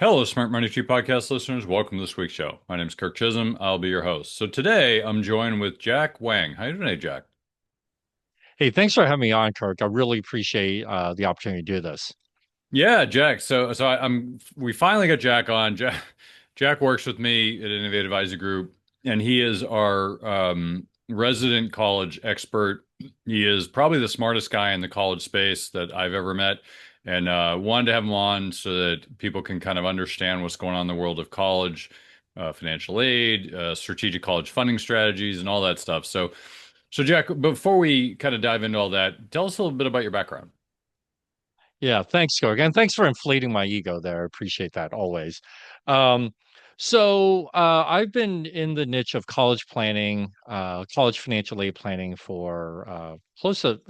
Hello, Smart Money Tree podcast listeners. Welcome to this week's show. My name is Kirk Chisholm. I'll be your host. So today I'm joined with Jack Wang. How you doing today, Jack? Hey, thanks for having me on, Kirk. I really appreciate the opportunity to do this. Yeah, Jack. So we finally got Jack on. Jack works with me at Innovative Advisor Group, and he is our resident college expert. He is probably the smartest guy in the college space that I've ever met, and wanted to have him on so that people can kind of understand what's going on in the world of college, financial aid, strategic college funding strategies, and all that stuff. So Jack, before we kind of dive into all that, tell us a little bit about your background. Yeah, thanks, Kirk. And thanks for inflating my ego there. I appreciate that always. Um, I've been in the niche of college planning, college financial aid planning for close to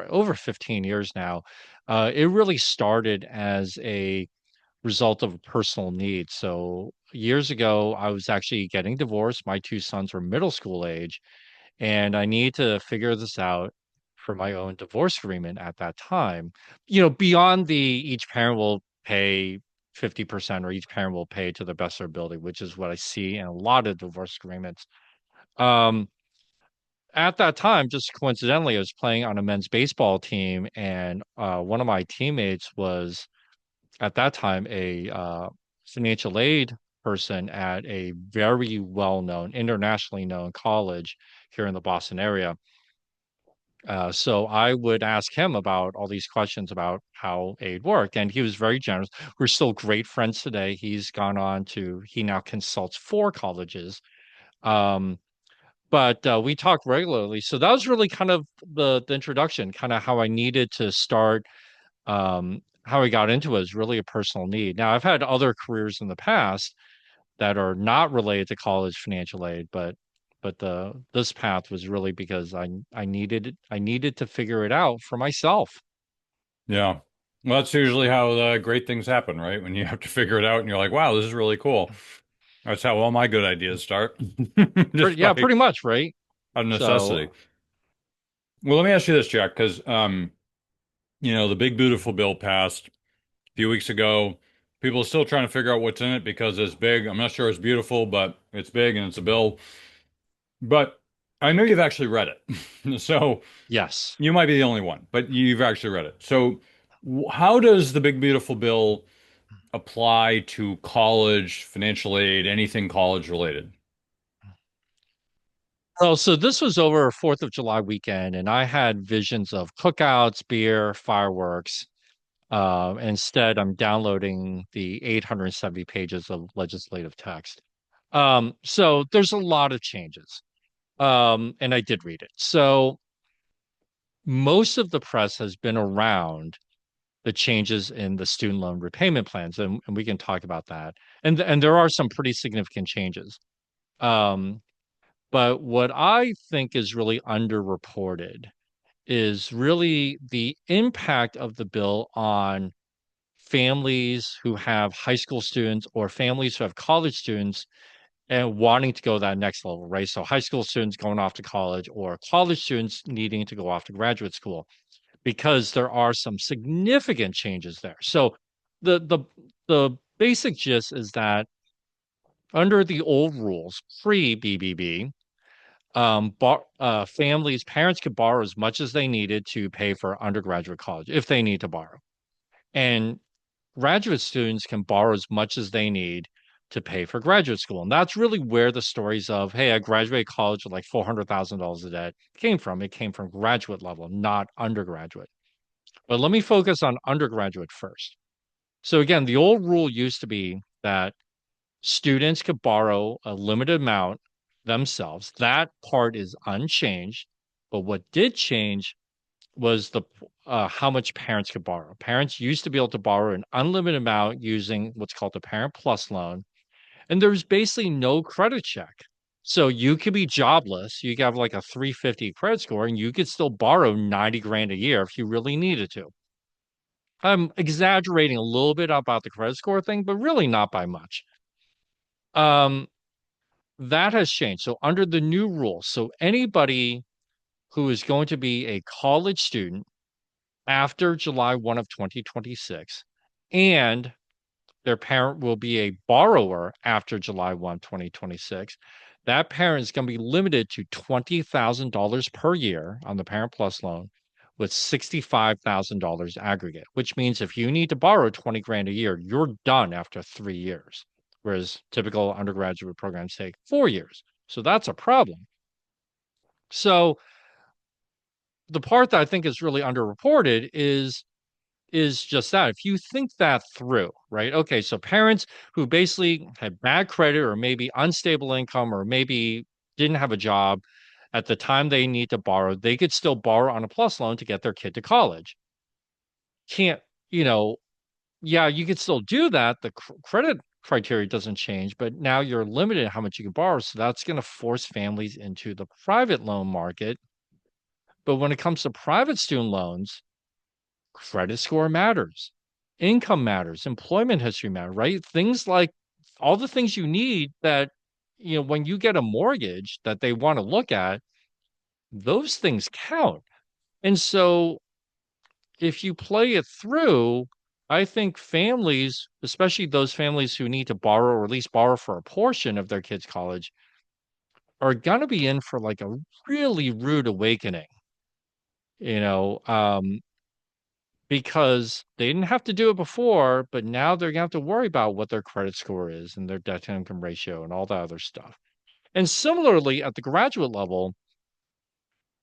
over 15 years now. It really started as a result of a personal need. So years ago, I was actually getting divorced. My two sons were middle school age and I need to figure this out for my own divorce agreement at that time. Beyond the each parent will pay 50% or each parent will pay to the best of their ability, which is what I see in a lot of divorce agreements. Um, at that time, just coincidentally, I was playing on a men's baseball team, and one of my teammates was at that time a financial aid person at a very well-known, internationally known college here in the Boston area. So I would ask him about all these questions about how aid worked, and he was very generous. We're still great friends today. He now consults for colleges. Um, but we talk regularly. So that was really kind of the introduction, kind of how I needed to start. How I got into it is really a personal need. Now, I've had other careers in the past that are not related to college financial aid, but the this path was really because I needed to figure it out for myself. Yeah. Well, that's usually how great things happen, right? When you have to figure it out and you're like, wow, this is really cool. That's how all my good ideas start. Just Yeah, by pretty much, right? out of necessity. So Well, let me ask you this, Jack, because the big beautiful bill passed a few weeks ago. People are still trying to figure out what's in it because it's big. I'm not sure it's beautiful, but it's big and it's a bill. But I know you've actually read it. So yes. you might be the only one, but you've actually read it. So how does the big beautiful bill apply to college, financial aid, anything college related? Oh, so this was over 4th of July weekend, and I had visions of cookouts, beer, fireworks. Instead, I'm downloading the 870 pages of legislative text. So there's a lot of changes. And I did read it. So most of the press has been around the changes in the student loan repayment plans, and we can talk about that. And there are some pretty significant changes. Um, but what I think is really underreported is really the impact of the bill on families who have high school students or families who have college students and wanting to go that next level, right? So high school students going off to college or college students needing to go off to graduate school because there are some significant changes there. So the the the basic gist is that under the old rules, pre BBB, families, parents could borrow as much as they needed to pay for undergraduate college if they need to borrow, and graduate students can borrow as much as they need to pay for graduate school. And that's really where the stories of, hey, I graduated college with like $400,000 of debt came from. It came from graduate level, not undergraduate. But let me focus on undergraduate first. So again, the old rule used to be that students could borrow a limited amount themselves. That part is unchanged. But what did change was the how much parents could borrow. Parents used to be able to borrow an unlimited amount using what's called the Parent Plus loan, and there's basically no credit check. So you could be jobless, you could have like a 350 credit score, and you could still borrow 90 grand a year if you really needed to. I'm exaggerating a little bit about the credit score thing, but really not by much. Um, that has changed. So under the new rules, so anybody who is going to be a college student after July 1 of 2026 and their parent will be a borrower after July 1, 2026, that parent is going to be limited to $20,000 per year on the Parent Plus loan with $65,000 aggregate, which means if you need to borrow 20 grand a year, you're done after 3 years, whereas typical undergraduate programs take 4 years. So that's a problem. So the part that I think is really underreported is just that. If you think that through, right? Okay, so parents who basically had bad credit or maybe unstable income or maybe didn't have a job at the time they need to borrow, they could still borrow on a plus loan to get their kid to college. Can't, you know, yeah, you could still do that. The credit criteria doesn't change, but now you're limited how much you can borrow. So that's going to force families into the private loan market. But when it comes to private student loans, credit score matters, income matters, employment history matters, right? Things like all the things you need that, when you get a mortgage that they want to look at, those things count. And so if you play it through, I think families, especially those families who need to borrow or at least borrow for a portion of their kids' college, are going to be in for like a really rude awakening, you know, um, because they didn't have to do it before, but now they're gonna have to worry about what their credit score is and their debt to income ratio and all that other stuff. And similarly, at the graduate level,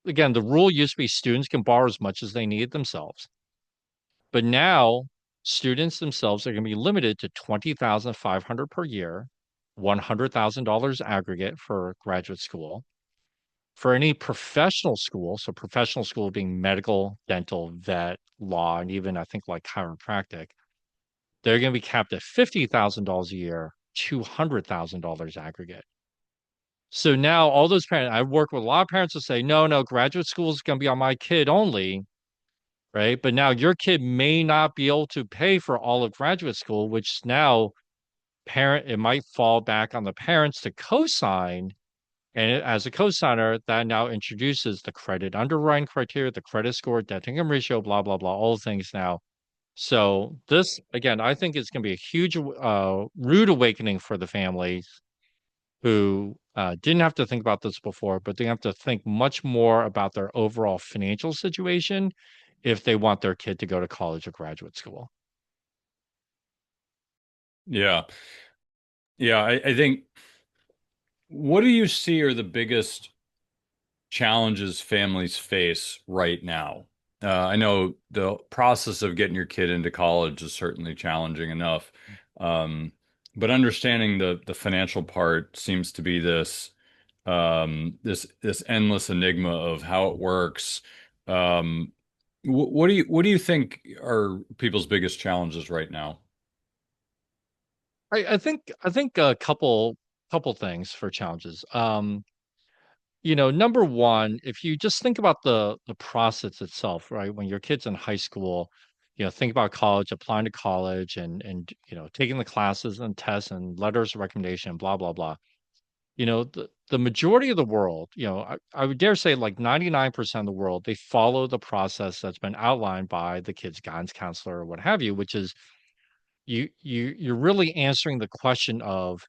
again, the rule used to be students can borrow as much as they need themselves. But now students themselves are going to be limited to 20,500 per year, $100,000 aggregate for graduate school. For any professional school, so professional school being medical, dental, vet, law, and even I think like chiropractic, they're going to be capped at $50,000 a year, $200,000 aggregate. So now all those parents, I work with a lot of parents who say, no, no, graduate school is going to be on my kid only, right? But now your kid may not be able to pay for all of graduate school, which now it might fall back on the parents to co-sign. And as a co-signer, that now introduces the credit underwriting criteria, the credit score, debt to income ratio, blah, blah, blah, all the things now. So this, again, I think is going to be a huge, rude awakening for the families who didn't have to think about this before, but they have to think much more about their overall financial situation if they want their kid to go to college or graduate school. Yeah. Yeah. I think, what do you see are the biggest challenges families face right now? I know the process of getting your kid into college is certainly challenging enough. Um, but understanding the financial part seems to be this endless enigma of how it works. Um, what do you think are people's biggest challenges right now? I think a couple things for challenges. Number one, if you just think about the process itself, right? When your kid's in high school, think about college, applying to college and taking the classes and tests and letters of recommendation, blah, blah, blah. The majority of the world, I would dare say like 99% of the world, they follow the process that's been outlined by the kid's guidance counselor or what have you, which is you're really answering the question of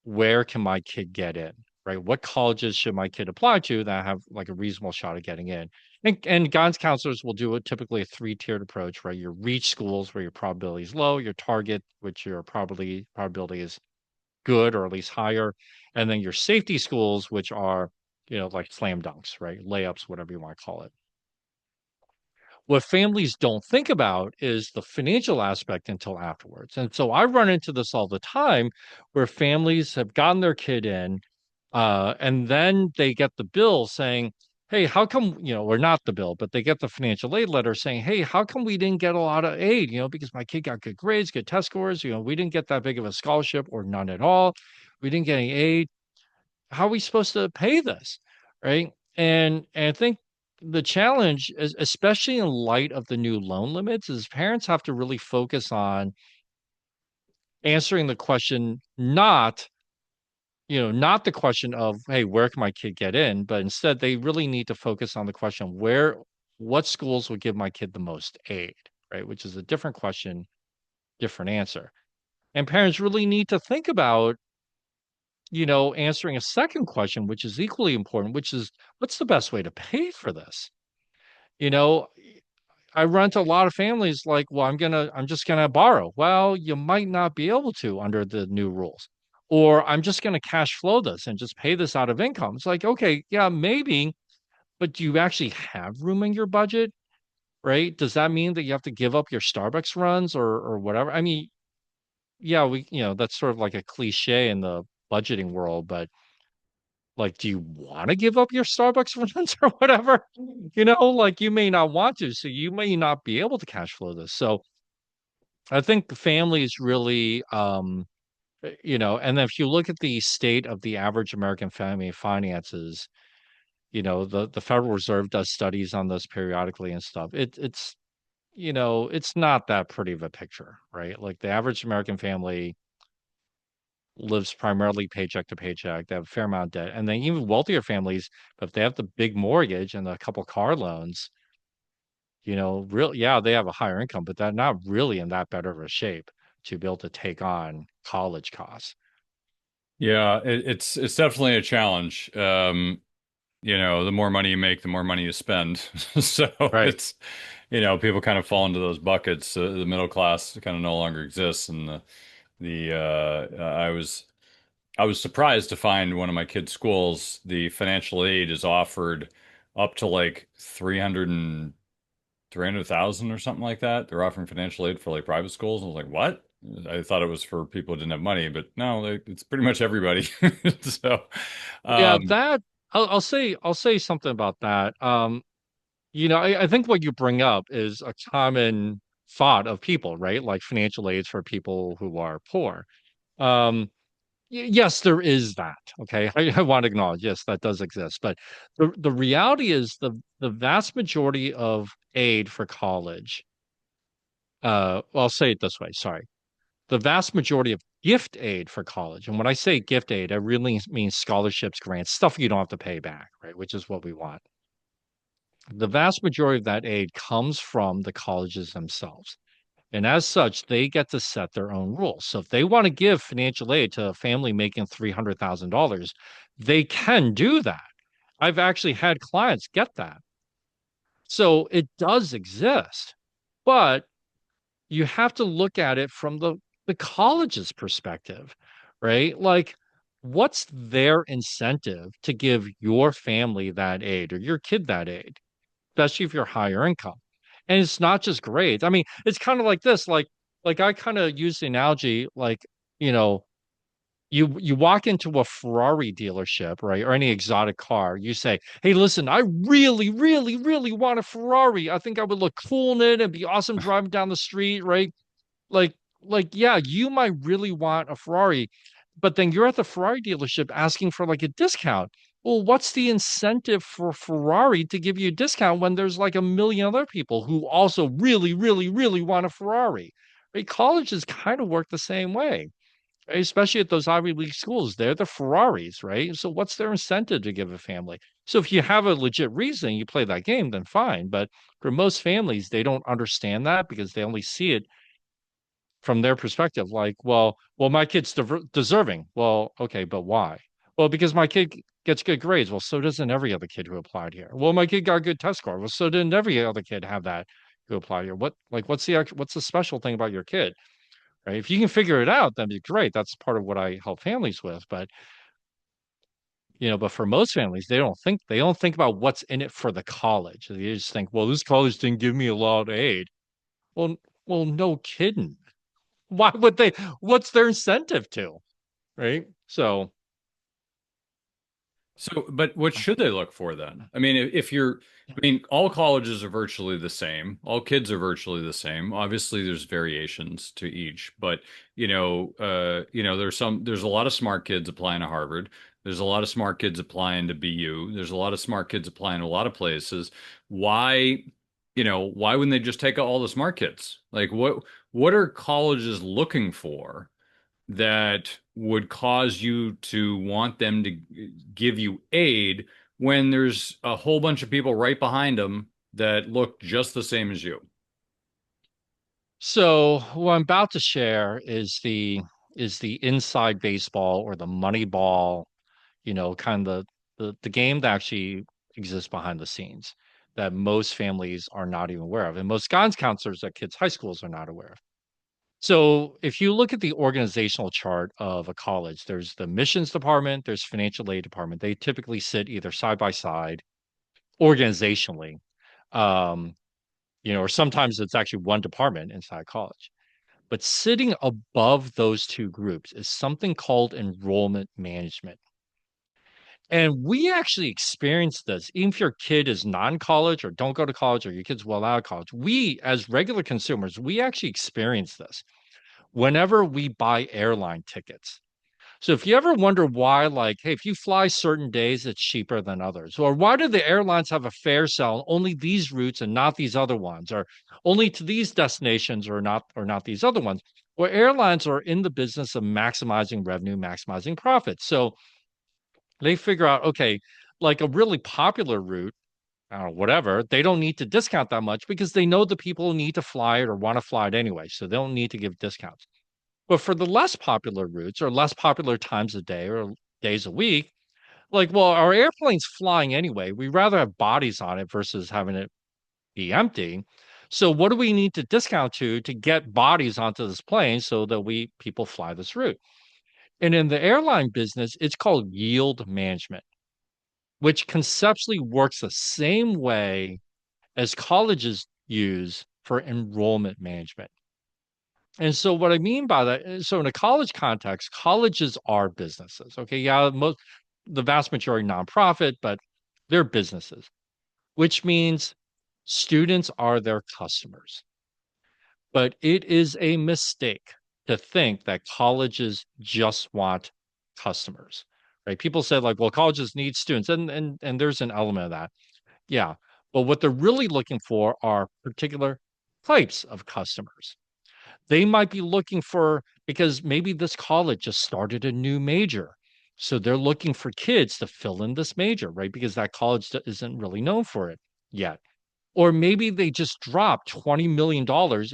where can my kid get in, right? What colleges should my kid apply to that have like a reasonable shot of getting in? And guidance counselors will do typically a three-tiered approach, right? Your reach schools where your probability is low, your target, which your probability is good or at least higher, and then your safety schools, which are, like slam dunks, right? Layups, whatever you want to call it. What families don't think about is the financial aspect until afterwards. And so I run into this all the time where families have gotten their kid in, and then they get the bill saying, hey, how come, or not the bill, but they get the financial aid letter saying, hey, how come we didn't get a lot of aid? Because my kid got good grades, good test scores, we didn't get that big of a scholarship or none at all. We didn't get any aid. How are we supposed to pay this? Right. And I think the challenge is, especially in light of the new loan limits, is parents have to really focus on answering the question, not the question of, hey, where can my kid get in? But instead they really need to focus on the question, what schools will give my kid the most aid, right? Which is a different question, different answer. And parents really need to think about, answering a second question, which is equally important, which is what's the best way to pay for this? You know, I run to a lot of families like, well, I'm just gonna borrow. Well, you might not be able to under the new rules. Or I'm just gonna cash flow this and just pay this out of income. It's like, okay, yeah, maybe, but do you actually have room in your budget? Right? Does that mean that you have to give up your Starbucks runs or whatever? I mean, yeah, that's sort of like a cliche in the budgeting world, but like, do you want to give up your Starbucks runs or whatever? Like you may not want to, so you may not be able to cash flow this. So I think the families really, and then if you look at the state of the average American family finances, the Federal Reserve does studies on this periodically and stuff. It's not that pretty of a picture, right? Like the average American family lives primarily paycheck to paycheck. They have a fair amount of debt. And then even wealthier families, if they have the big mortgage and a couple car loans, yeah, they have a higher income, but they're not really in that better of a shape to be able to take on college costs. Yeah, it's definitely a challenge. The more money you make, the more money you spend. So Right. people kind of fall into those buckets. The middle class kind of no longer exists, and I was surprised to find one of my kids' schools, the financial aid is offered up to like 300,000 or something like that. They're offering financial aid for like private schools. I was like, what? I thought it was for people who didn't have money, but no, it's pretty much everybody. So, Yeah, um, that I'll say something about that. I think what you bring up is a common thought of people, right? Like financial aids for people who are poor. Um, yes, there is that. Okay. I want to acknowledge, yes, that does exist. But the reality is the vast majority of aid for college, well, I'll say it this way, sorry. The vast majority of gift aid for college, and when I say gift aid, I really mean scholarships, grants, stuff you don't have to pay back, right? Which is what we want. The vast majority of that aid comes from the colleges themselves. And as such, they get to set their own rules. So if they want to give financial aid to a family making $300,000, they can do that. I've actually had clients get that. So it does exist, but you have to look at it from the college's perspective, right? Like, what's their incentive to give your family that aid or your kid that aid, especially if you're higher income? And it's not just grades. I mean, it's kind of like this, like I kind of use the analogy, like, you know, you walk into a Ferrari dealership, right, or any exotic car. You say, "Hey, listen, I really, really, really want a Ferrari. I think I would look cool in it and be awesome driving down the street, right?" Like, yeah, you might really want a Ferrari, but then you're at the Ferrari dealership asking for like a discount. Well, what's the incentive for Ferrari to give you a discount when there's like a million other people who also really, really, really want a Ferrari? Right? Colleges kind of work the same way, right? Especially at those Ivy League schools. They're the Ferraris, right? So what's their incentive to give a family? So if you have a legit reason you play that game, then fine. But for most families, they don't understand that because they only see it from their perspective, like, well, my kid's deserving. Well, okay, but why? Well, because my kid gets good grades. Well, so doesn't every other kid who applied here. Well, my kid got a good test score. Well, so didn't every other kid have that who applied here. What's the special thing about your kid, right? If you can figure it out, that'd be great. That's part of what I help families with. But but for most families, they don't think about what's in it for the college. They just think, well, this college didn't give me a lot of aid. Well, no kidding. Why would they? What's their incentive to? Right. So, So, but what should they look for then? I mean, all colleges are virtually the same. All kids are virtually the same. Obviously, there's variations to each, but there's a lot of smart kids applying to Harvard. There's a lot of smart kids applying to BU. There's a lot of smart kids applying to a lot of places. Why, why wouldn't they just take all the smart kids? Like, what are colleges looking for that would cause you to want them to give you aid when there's a whole bunch of people right behind them that look just the same as you? So what I'm about to share is the inside baseball or the money ball, kind of the game that actually exists behind the scenes that most families are not even aware of, and most guidance counselors at kids' high schools are not aware of. So if you look at the organizational chart of a college, there's the missions department, there's financial aid department. They typically sit either side by side organizationally, um, or sometimes it's actually one department inside college. But sitting above those two groups is something called enrollment management. And we actually experience this. Even if your kid is non-college or don't go to college or your kid's well out of college, we as regular consumers, we actually experience this whenever we buy airline tickets. So if you ever wonder why, like, hey, if you fly certain days, it's cheaper than others, or why do the airlines have a fare sale only these routes and not these other ones, or only to these destinations or not these other ones? Well, airlines are in the business of maximizing revenue, maximizing profits. So they figure out, okay, like a really popular route, I don't know, whatever, they don't need to discount that much because they know the people need to fly it or want to fly it anyway. So they don't need to give discounts. But for the less popular routes or less popular times a day or days a week, like, well, our airplane's flying anyway. We rather have bodies on it versus having it be empty. So what do we need to discount to get bodies onto this plane so that we people fly this route? And in the airline business, it's called yield management, which conceptually works the same way as colleges use for enrollment management. And so what I mean by that is, so in a college context, colleges are businesses. Okay. Yeah, the vast majority nonprofit, but they're businesses, which means students are their customers. But it is a mistake to think that colleges just want customers. Right? People say like, well, colleges need students, and there's an element of that. Yeah. But what they're really looking for are particular types of customers. They might be looking for, because maybe this college just started a new major. So they're looking for kids to fill in this major, right? Because that college isn't really known for it yet. Or maybe they just dropped $20 million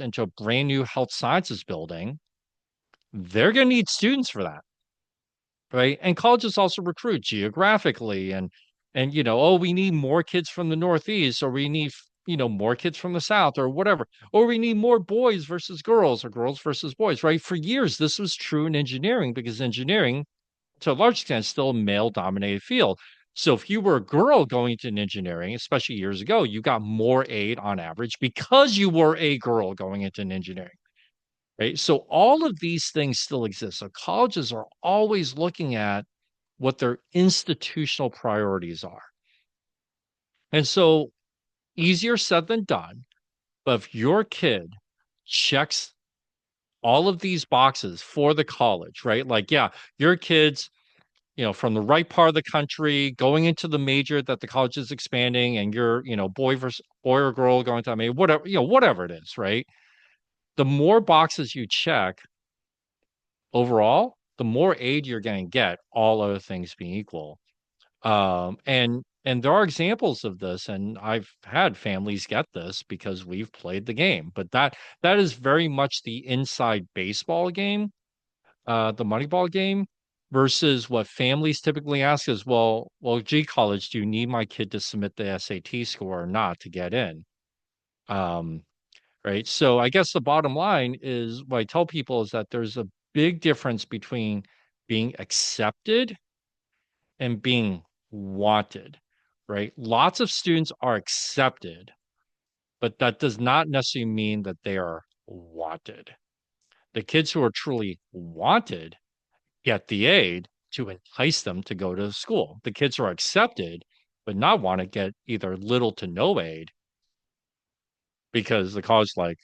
into a brand new health sciences building. They're going to need students for that, right? And colleges also recruit geographically and oh, we need more kids from the Northeast, or we need more kids from the South, or whatever, or we need more boys versus girls, or girls versus boys, right? For years, this was true in engineering because engineering, to a large extent, is still a male-dominated field. So if you were a girl going to engineering, especially years ago, you got more aid on average because you were a girl going into engineering. Right. So all of these things still exist. So colleges are always looking at what their institutional priorities are. And so easier said than done. But if your kid checks all of these boxes for the college, right? Like, yeah, your kid's, from the right part of the country going into the major that the college is expanding, and you're, boy or girl going to, I mean, whatever, whatever it is, right? The more boxes you check, overall, the more aid you're going to get, all other things being equal. And there are examples of this, and I've had families get this because we've played the game. But that is very much the inside baseball game, the Moneyball game, versus what families typically ask is, well, gee, college, do you need my kid to submit the SAT score or not to get in? Um, right? So I guess the bottom line is what I tell people is that there's a big difference between being accepted and being wanted, right? Lots of students are accepted, but that does not necessarily mean that they are wanted. The kids who are truly wanted get the aid to entice them to go to school. The kids who are accepted but not want to get either little to no aid because the college like,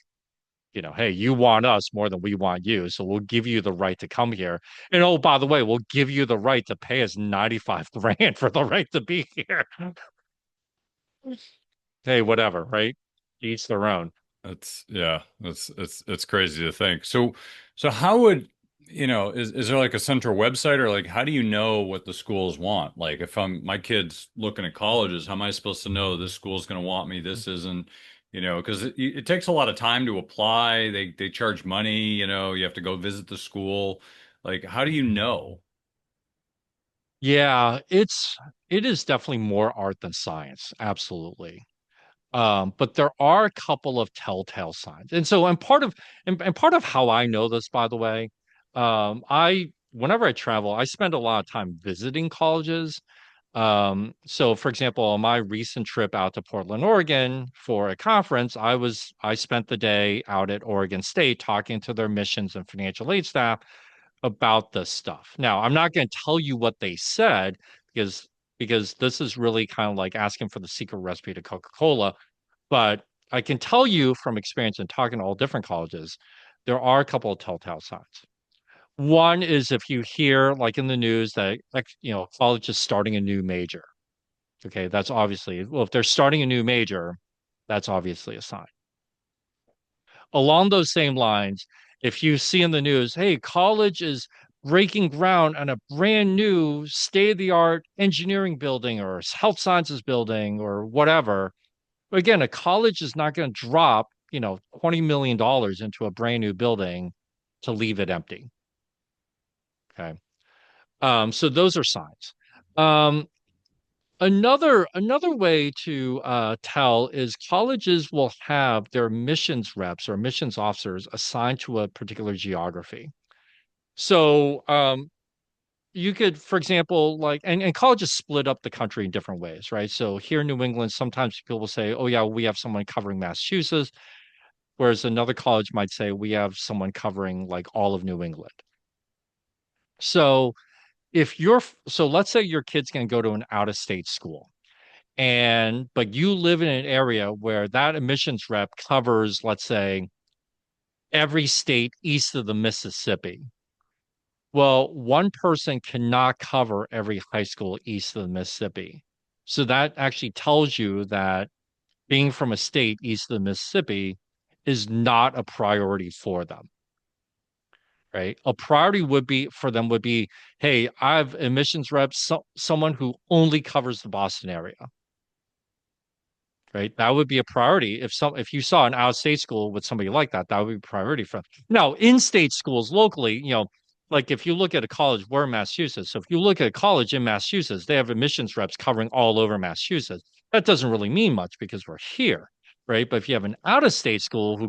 hey, you want us more than we want you. So we'll give you the right to come here. And oh, by the way, we'll give you the right to pay us 95 grand for the right to be here. Hey, whatever, right? Each their own. That's yeah, it's crazy to think. So how would is there like a central website, or like how do you know what the schools want? Like if my kid's looking at colleges, how am I supposed to know this school's going to want me, this isn't? because it takes a lot of time to apply. They charge money, you have to go visit the school. Like, how do you know? Yeah, it is definitely more art than science, absolutely. But there are a couple of telltale signs. And part of how I know this, by the way, I whenever I travel, I spend a lot of time visiting colleges. So for example, on my recent trip out to Portland, Oregon for a conference, I spent the day out at Oregon State talking to their missions and financial aid staff about this stuff. Now, I'm not going to tell you what they said because this is really kind of like asking for the secret recipe to Coca-Cola, but I can tell you from experience in talking to all different colleges, there are a couple of telltale signs. One is if you hear like in the news that like college is starting a new major. Okay, that's obviously well, if they're starting a new major, that's obviously a sign. Along those same lines, if you see in the news, hey, college is breaking ground on a brand new state-of-the-art engineering building or health sciences building or whatever, again, a college is not going to drop, $20 million into a brand new building to leave it empty. Okay. So those are signs. Um, another way to tell is colleges will have their missions reps or missions officers assigned to a particular geography. So you could, for example, like, and colleges split up the country in different ways, right? So here in New England, sometimes people will say, oh, yeah, we have someone covering Massachusetts, whereas another college might say, we have someone covering like all of New England. So so let's say your kid's going to go to an out of state school but you live in an area where that admissions rep covers, let's say, every state east of the Mississippi. Well, one person cannot cover every high school east of the Mississippi. So that actually tells you that being from a state east of the Mississippi is not a priority for them, right? A priority would be for them would be, hey, I have admissions reps, someone who only covers the Boston area, right? That would be a priority. If you saw an out of state school with somebody like that, that would be a priority for them. Now, in state schools locally, like if you look at a college, we're in Massachusetts. So if you look at a college in Massachusetts, they have admissions reps covering all over Massachusetts. That doesn't really mean much because we're here, right? But if you have an out of state school who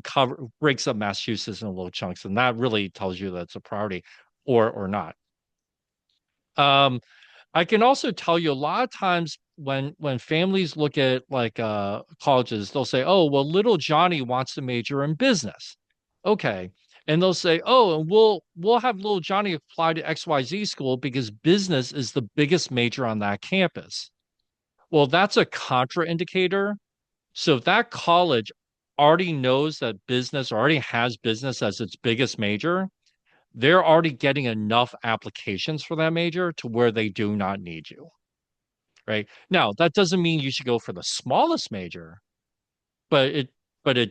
breaks up Massachusetts into little chunks, then that really tells you that's a priority or not. Um, I can also tell you a lot of times when families look at like colleges, they'll say, "Oh, well, little Johnny wants to major in business." Okay. And they'll say, "Oh, and we'll have little Johnny apply to XYZ school because business is the biggest major on that campus." Well, that's a contraindicator. So if that college already knows that business or already has business as its biggest major, they're already getting enough applications for that major to where they do not need you. Right. Now, that doesn't mean you should go for the smallest major, but it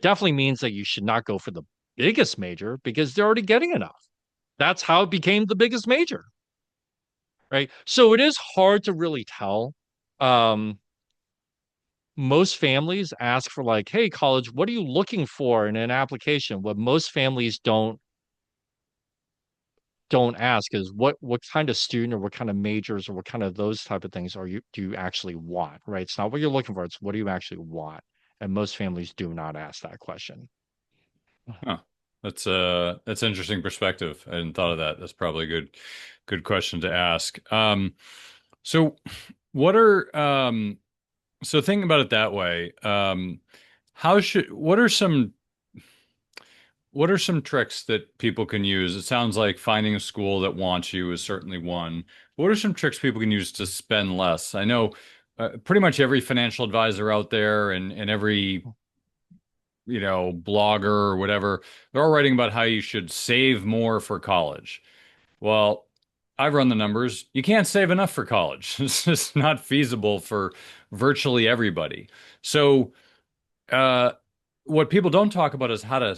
definitely means that you should not go for the biggest major because they're already getting enough. That's how it became the biggest major, right? So it is hard to really tell. Um, most families ask for like, "Hey, college, what are you looking for in an application?" What most families don't ask is what kind of student or what kind of majors or what kind of those type of things do you actually want, right? It's not what you're looking for, it's what do you actually want. And most families do not ask that question. Huh. That's interesting perspective. I hadn't thought of that. That's probably a good question to ask. So what are so thinking about it that way, how should what are some tricks that people can use? It sounds like finding a school that wants you is certainly one. What are some tricks people can use to spend less? I know pretty much every financial advisor out there and every blogger or whatever, they're all writing about how you should save more for college. Well, I've run the numbers. You can't save enough for college. It's just not feasible for virtually everybody. So, uh, what people don't talk about is how to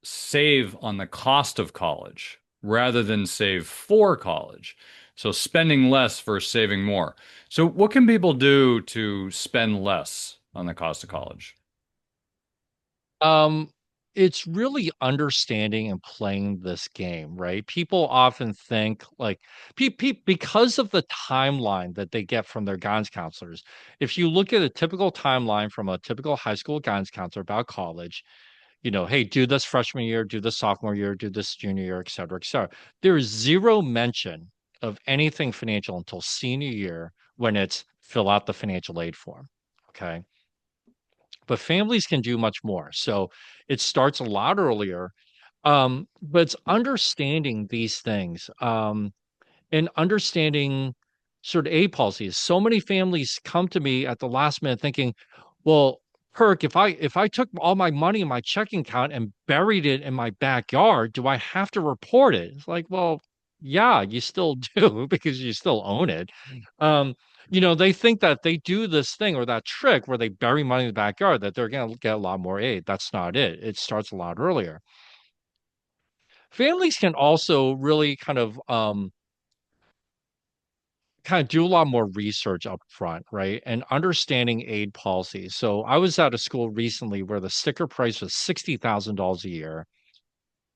save on the cost of college rather than save for college. So, spending less versus saving more. So, what can people do to spend less on the cost of college? Um, it's really understanding and playing this game, right? People often think like because of the timeline that they get from their guidance counselors. If you look at a typical timeline from a typical high school guidance counselor about college, hey, do this freshman year, do this sophomore year, do this junior year, et cetera, et cetera. There is zero mention of anything financial until senior year when it's fill out the financial aid form. Okay. But families can do much more. So it starts a lot earlier. But it's understanding these things. And understanding sort of aid policies. So many families come to me at the last minute thinking, well, Kirk, if I took all my money in my checking account and buried it in my backyard, do I have to report it? It's like, well, yeah, you still do because you still own it. Um, they think that they do this thing or that trick where they bury money in the backyard that they're going to get a lot more aid. That's not it. It starts a lot earlier. Families can also really kind of do a lot more research up front, right? And understanding aid policies. So I was at a school recently where the sticker price was $60,000 a year,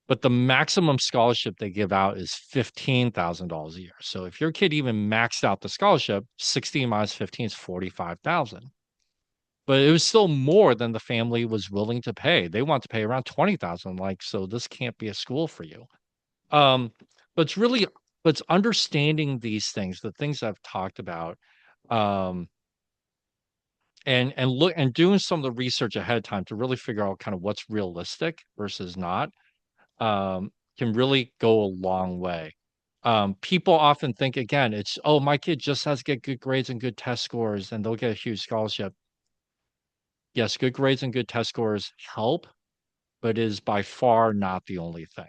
but the maximum scholarship they give out is $15,000 a year. So if your kid even maxed out the scholarship, 60 minus 15 is 45,000. But it was still more than the family was willing to pay. They want to pay around 20,000. Like, so this can't be a school for you. Um, but it's really but it's understanding these things, the things I've talked about, um, and look and doing some of the research ahead of time to really figure out kind of what's realistic versus not, can really go a long way. People often think again, it's oh, my kid just has to get good grades and good test scores, and they'll get a huge scholarship. Yes, good grades and good test scores help, but is by far not the only thing.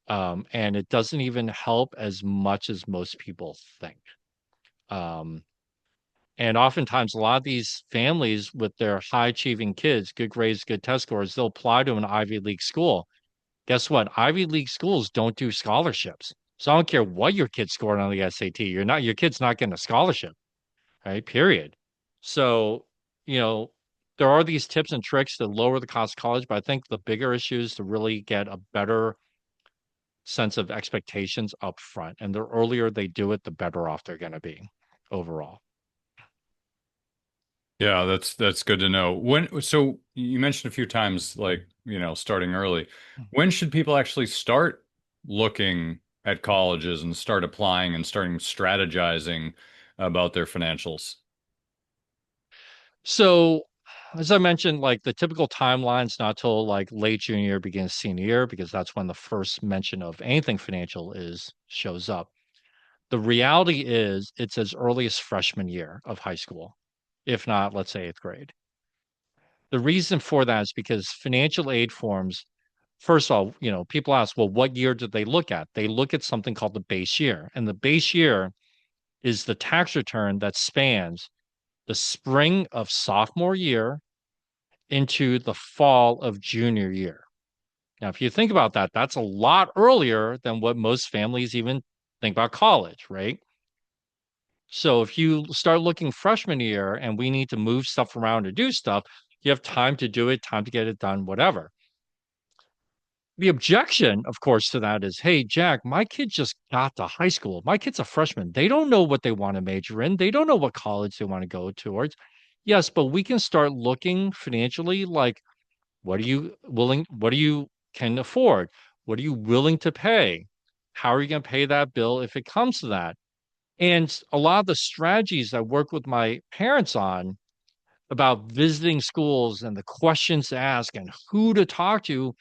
And it doesn't even help as much as most people think. Um, and oftentimes, a lot of these families with their high achieving kids, good grades, good test scores, they'll apply to an Ivy League school. Guess what? Ivy League schools don't do scholarships. So I don't care what your kid scored on the SAT. Your kid's not getting a scholarship, right? Period. So, you know, there are these tips and tricks to lower the cost of college, but I think the bigger issue is to really get a better sense of expectations up front. And the earlier they do it, the better off they're going to be overall. Yeah, that's good to know. So you mentioned a few times, like, starting early. When should people actually start looking at colleges and start applying and starting strategizing about their financials? So, as I mentioned, like the typical timeline's not till like late junior year, begins senior year, because that's when the first mention of anything financial is shows up. The reality is it's as early as freshman year of high school, if not, let's say eighth grade. The reason for that is because financial aid forms, first of all, people ask, well, what year did they look at? They look at something called the base year. And the base year is the tax return that spans the spring of sophomore year into the fall of junior year. Now, if you think about that, that's a lot earlier than what most families even think about college, right? So if you start looking freshman year and we need to move stuff around to do stuff, you have time to do it, time to get it done, whatever. The objection, of course, to that is, hey, Jack, my kid just got to high school. My kid's a freshman. They don't know what they want to major in. They don't know what college they want to go towards. Yes, but we can start looking financially like what are you can afford? What are you willing to pay? How are you going to pay that bill if it comes to that? And a lot of the strategies I work with my parents on about visiting schools and the questions to ask and who to talk to,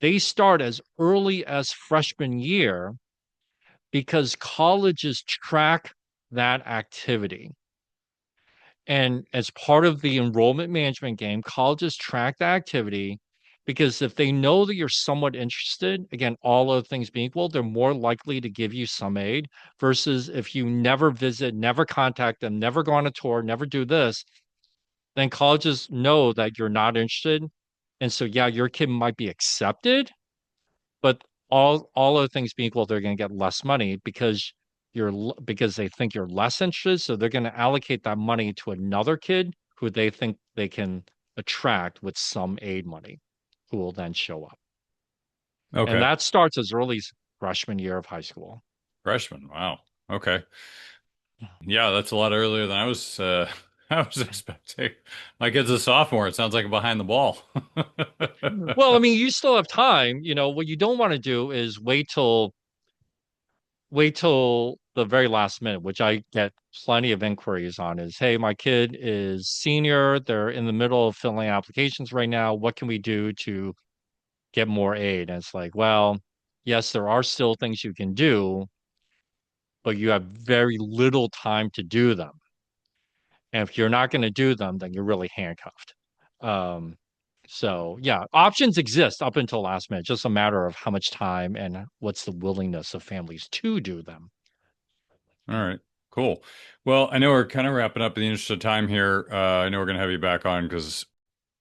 they start as early as freshman year because colleges track that activity. And as part of the enrollment management game, colleges track the activity because if they know that you're somewhat interested, again, all other things being equal, they're more likely to give you some aid versus if you never visit, never contact them, never go on a tour, never do this, then colleges know that you're not interested. And so, yeah, your kid might be accepted, but all other things being equal, they're going to get less money because they think you're less interested. So they're going to allocate that money to another kid who they think they can attract with some aid money who will then show up. And Okay. that starts as early as freshman year of high school. Freshman. Wow. Okay. Yeah, that's a lot earlier than I was I was expecting. My kid's a sophomore. It sounds like a behind the ball. Well, I mean, you still have time. What you don't want to do is wait till the very last minute, which I get plenty of inquiries on is, hey, my kid is senior. They're in the middle of filling applications right now. What can we do to get more aid? And it's like, well, yes, there are still things you can do, but you have very little time to do them. And if you're not going to do them, then you're really handcuffed. Um, so yeah, options exist up until last minute, just a matter of how much time and what's the willingness of families to do them. All right, cool. Well, I know we're kind of wrapping up in the interest of time here. I know we're going to have you back on because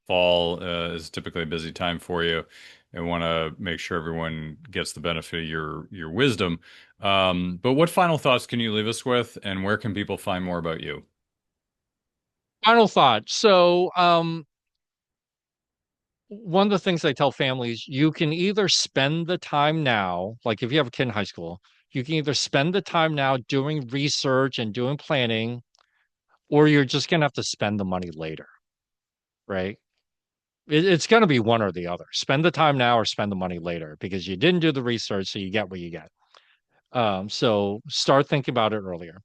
fall is typically a busy time for you, and want to make sure everyone gets the benefit of your wisdom. But what final thoughts can you leave us with, and where can people find more about you? Final thought. So, one of the things I tell families, you can either spend the time now, like if you have a kid in high school, you can either spend the time now doing research and doing planning, or you're just going to have to spend the money later, right? It's going to be one or the other. Spend the time now or spend the money later because you didn't do the research, so you get what you get. So start thinking about it earlier.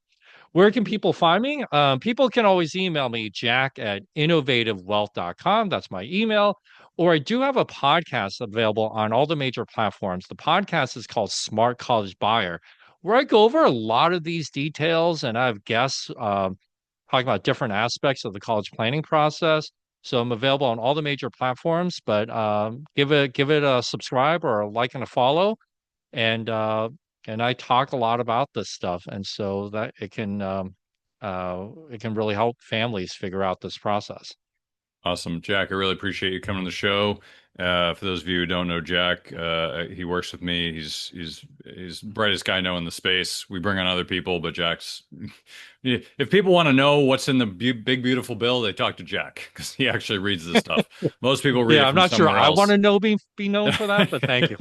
Where can people find me? People can always email me, jack@innovativewealth.com. That's my email. Or I do have a podcast available on all the major platforms. The podcast is called Smart College Buyer, where I go over a lot of these details and I have guests talking about different aspects of the college planning process. So I'm available on all the major platforms, but give it a subscribe or a like and a follow and I talk a lot about this stuff, and so that it can really help families figure out this process. Awesome, Jack. I really appreciate you coming on the show. For those of you who don't know Jack, he works with me. He's the brightest guy I know in the space. We bring on other people, but Jack's. If people want to know what's in the big beautiful bill, they talk to Jack because he actually reads this stuff. Most people read Yeah, it I'm from not sure somewhere I want else. to know be known for that, but thank you.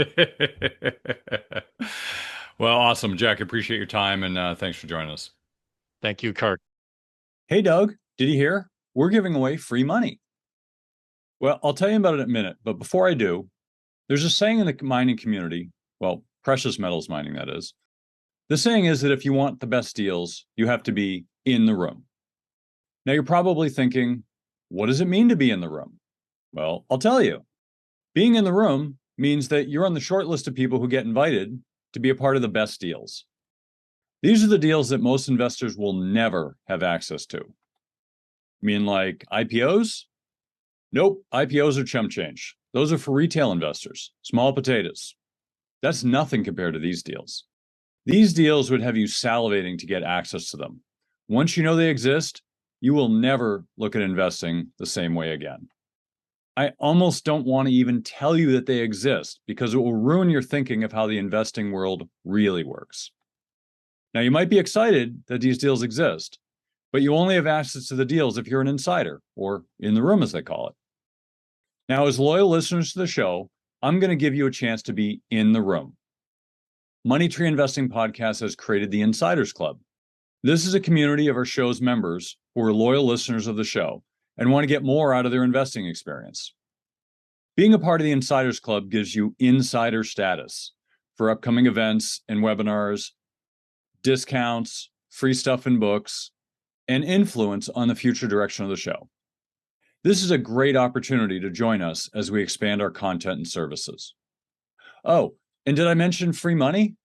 Well, awesome, Jack. Appreciate your time and thanks for joining us. Thank you, Kurt. Hey, Doug, did you hear? We're giving away free money. Well, I'll tell you about it in a minute, but before I do, there's a saying in the mining community, well, precious metals mining, that is. The saying is that if you want the best deals, you have to be in the room. Now, you're probably thinking, what does it mean to be in the room? Well, I'll tell you. Being in the room means that you're on the short list of people who get invited to be a part of the best deals. These are the deals that most investors will never have access to. I mean, like IPOs? Nope, IPOs are chump change. Those are for retail investors, small potatoes. That's nothing compared to these deals. These deals would have you salivating to get access to them. Once you know they exist, you will never look at investing the same way again. I almost don't want to even tell you that they exist because it will ruin your thinking of how the investing world really works. Now, you might be excited that these deals exist, but you only have access to the deals if you're an insider or in the room, as they call it. Now, as loyal listeners to the show, I'm going to give you a chance to be in the room. Money Tree Investing Podcast has created the Insiders Club. This is a community of our show's members who are loyal listeners of the show and want to get more out of their investing experience. Being a part of the Insiders Club gives you insider status for upcoming events and webinars, discounts, free stuff and books, and influence on the future direction of the show. This is a great opportunity to join us as we expand our content and services. Oh, and did I mention free money?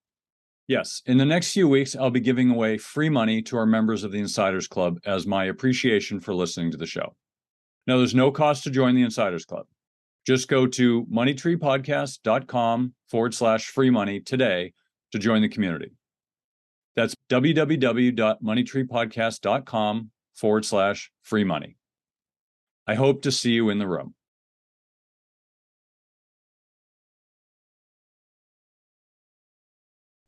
Yes, in the next few weeks, I'll be giving away free money to our members of the Insiders Club as my appreciation for listening to the show. Now, there's no cost to join the Insiders Club. Just go to moneytreepodcast.com/free money today to join the community. That's www.moneytreepodcast.com/free money. I hope to see you in the room.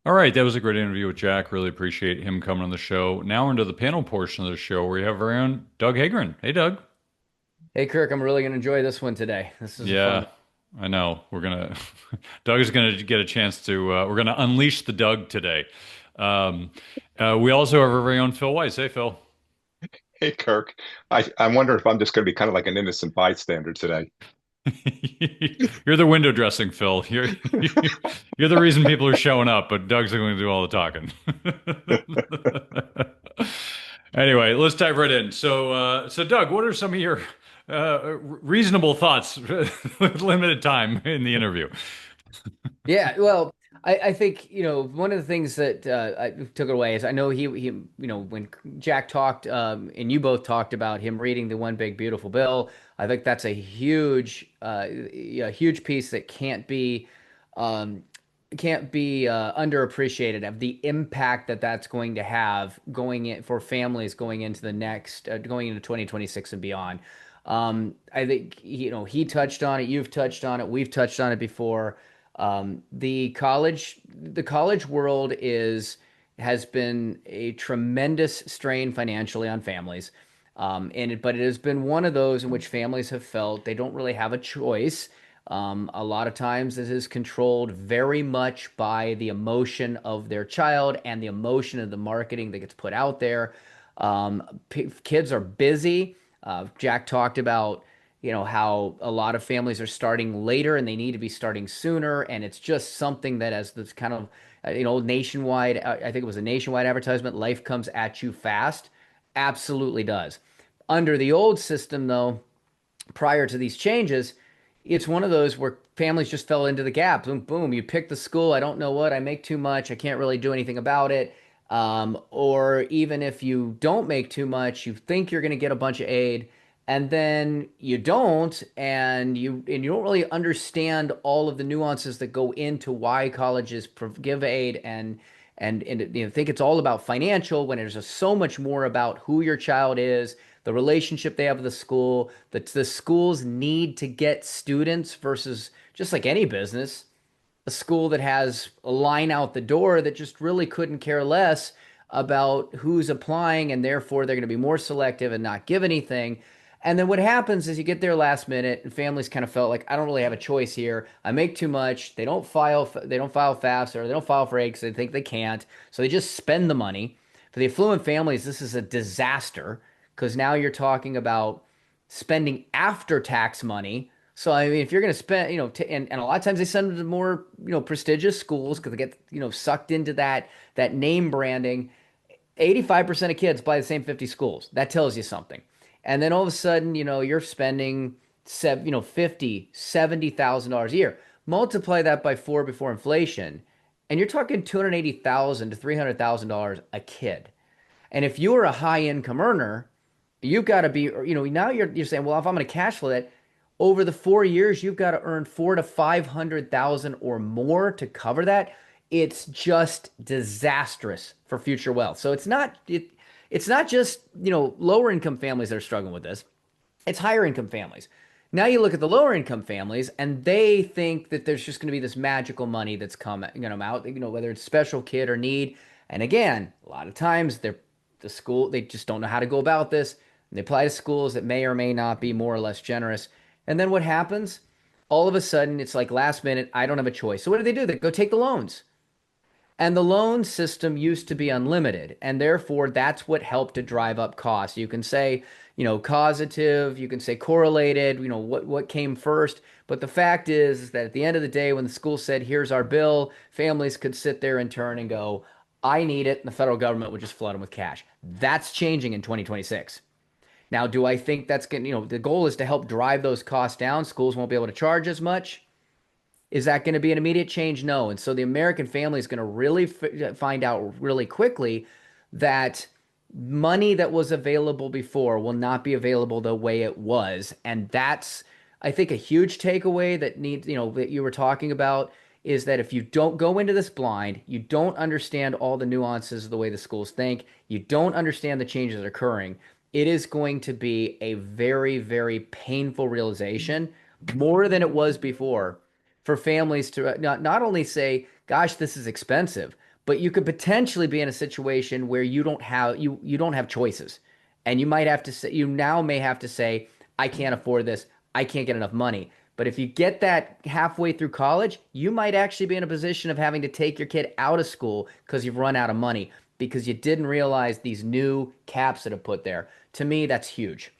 All right, that was a great interview with Jack. Really appreciate him coming on the show. Now we're into the panel portion of the show where we have our own Doug Hagren. Hey, Doug. Hey Kirk, I'm really gonna enjoy this one today. This is a fun Yeah, one. I know. We're gonna Doug is gonna get a chance to we're gonna unleash the Doug today. Um, we also have our very own Phil Weiss. Hey, Phil. Hey, Kirk. I wonder if I'm just going to be kind of like an innocent bystander today. You're the window dressing, Phil. You're the reason people are showing up, but Doug's going to do all the talking. Anyway, let's dive right in. So Doug, what are some of your reasonable thoughts with limited time in the interview? Yeah, well, I think, one of the things that I took away is I know when Jack talked and you both talked about him reading the One Big Beautiful Bill. I think that's a huge piece that um, can't be underappreciated of the impact that that's going to have going in for families going into going into 2026 and beyond. I think he touched on it, you've touched on it, we've touched on it before. The college world has been a tremendous strain financially on families. But it has been one of those in which families have felt they don't really have a choice. A lot of times this is controlled very much by the emotion of their child and the emotion of the marketing that gets put out there. Kids are busy. Jack talked about how a lot of families are starting later and they need to be starting sooner, and it's just something that as this kind of nationwide, I think it was a nationwide advertisement, life comes at you fast, absolutely does. Under the old system though, prior to these changes, it's one of those where families just fell into the gap. Boom, boom. You pick the school. I don't know what. I make too much. I can't really do anything about it. Or even if you don't make too much, you think you're going to get a bunch of aid, and then you don't, and you don't really understand all of the nuances that go into why colleges give aid and think it's all about financial when there's just so much more about who your child is, the relationship they have with the school, that the schools need to get students versus just like any business, a school that has a line out the door that just really couldn't care less about who's applying, and therefore they're going to be more selective and not give anything. And then what happens is you get there last minute, and families kind of felt like I don't really have a choice here. I make too much. They don't file fast, or they don't file for aid because they think they can't. So they just spend the money. For the affluent families, this is a disaster because now you're talking about spending after tax money. So I mean, if you're going to spend, and a lot of times they send them to more, prestigious schools because they get, sucked into that name branding. 85% of kids buy the same 50 schools. That tells you something. And then all of a sudden, you're spending 50, $70,000 a year. Multiply that by 4 before inflation, and you're talking $280,000 to $300,000 a kid. And if you're a high income earner, you've got to be, now you're saying, well, if I'm going to cash flow that over the 4 years, you've got to earn 4 to 500,000 or more to cover that. It's just disastrous for future wealth. So it's not just, lower income families that are struggling with this. It's higher income families. Now you look at the lower income families and they think that there's just going to be this magical money that's out, whether it's special kid or need. And again, a lot of times they just don't know how to go about this. And they apply to schools that may or may not be more or less generous. And then what happens? All of a sudden, it's like last minute, I don't have a choice. So what do? They go take the loans. And the loan system used to be unlimited, and therefore that's what helped to drive up costs. You can say, causative, you can say correlated, what came first. But the fact is that at the end of the day, when the school said, here's our bill, families could sit there in turn and go, I need it, and the federal government would just flood them with cash. That's changing in 2026. Now, do I think that's going to, the goal is to help drive those costs down? Schools won't be able to charge as much. Is that going to be an immediate change? No. And so the American family is going to really find out really quickly that money that was available before will not be available the way it was. And that's, I think, a huge takeaway that needs, that you were talking about is that if you don't go into this blind, you don't understand all the nuances of the way the schools think, you don't understand the changes occurring, it is going to be a very, very painful realization, more than it was before, for families to not only say, gosh, this is expensive, but you could potentially be in a situation where you don't have choices. And you might have to say, you now may have to say, I can't afford this. I can't get enough money. But if you get that halfway through college, you might actually be in a position of having to take your kid out of school because you've run out of money because you didn't realize these new caps that have put there. To me, that's huge.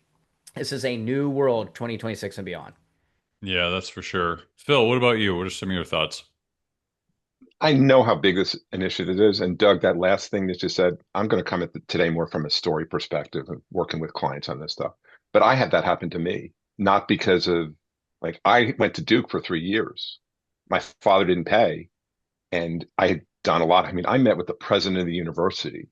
This is a new world, 2026 and beyond. Yeah, that's for sure. Phil, what about you? What are some of your thoughts? I know how big this initiative is. And Doug, that last thing that you said, I'm going to come at today more from a story perspective of working with clients on this stuff. But I had that happen to me, not because of like I went to Duke for 3 years. My father didn't pay, and I had done a lot. I mean, I met with the president of the university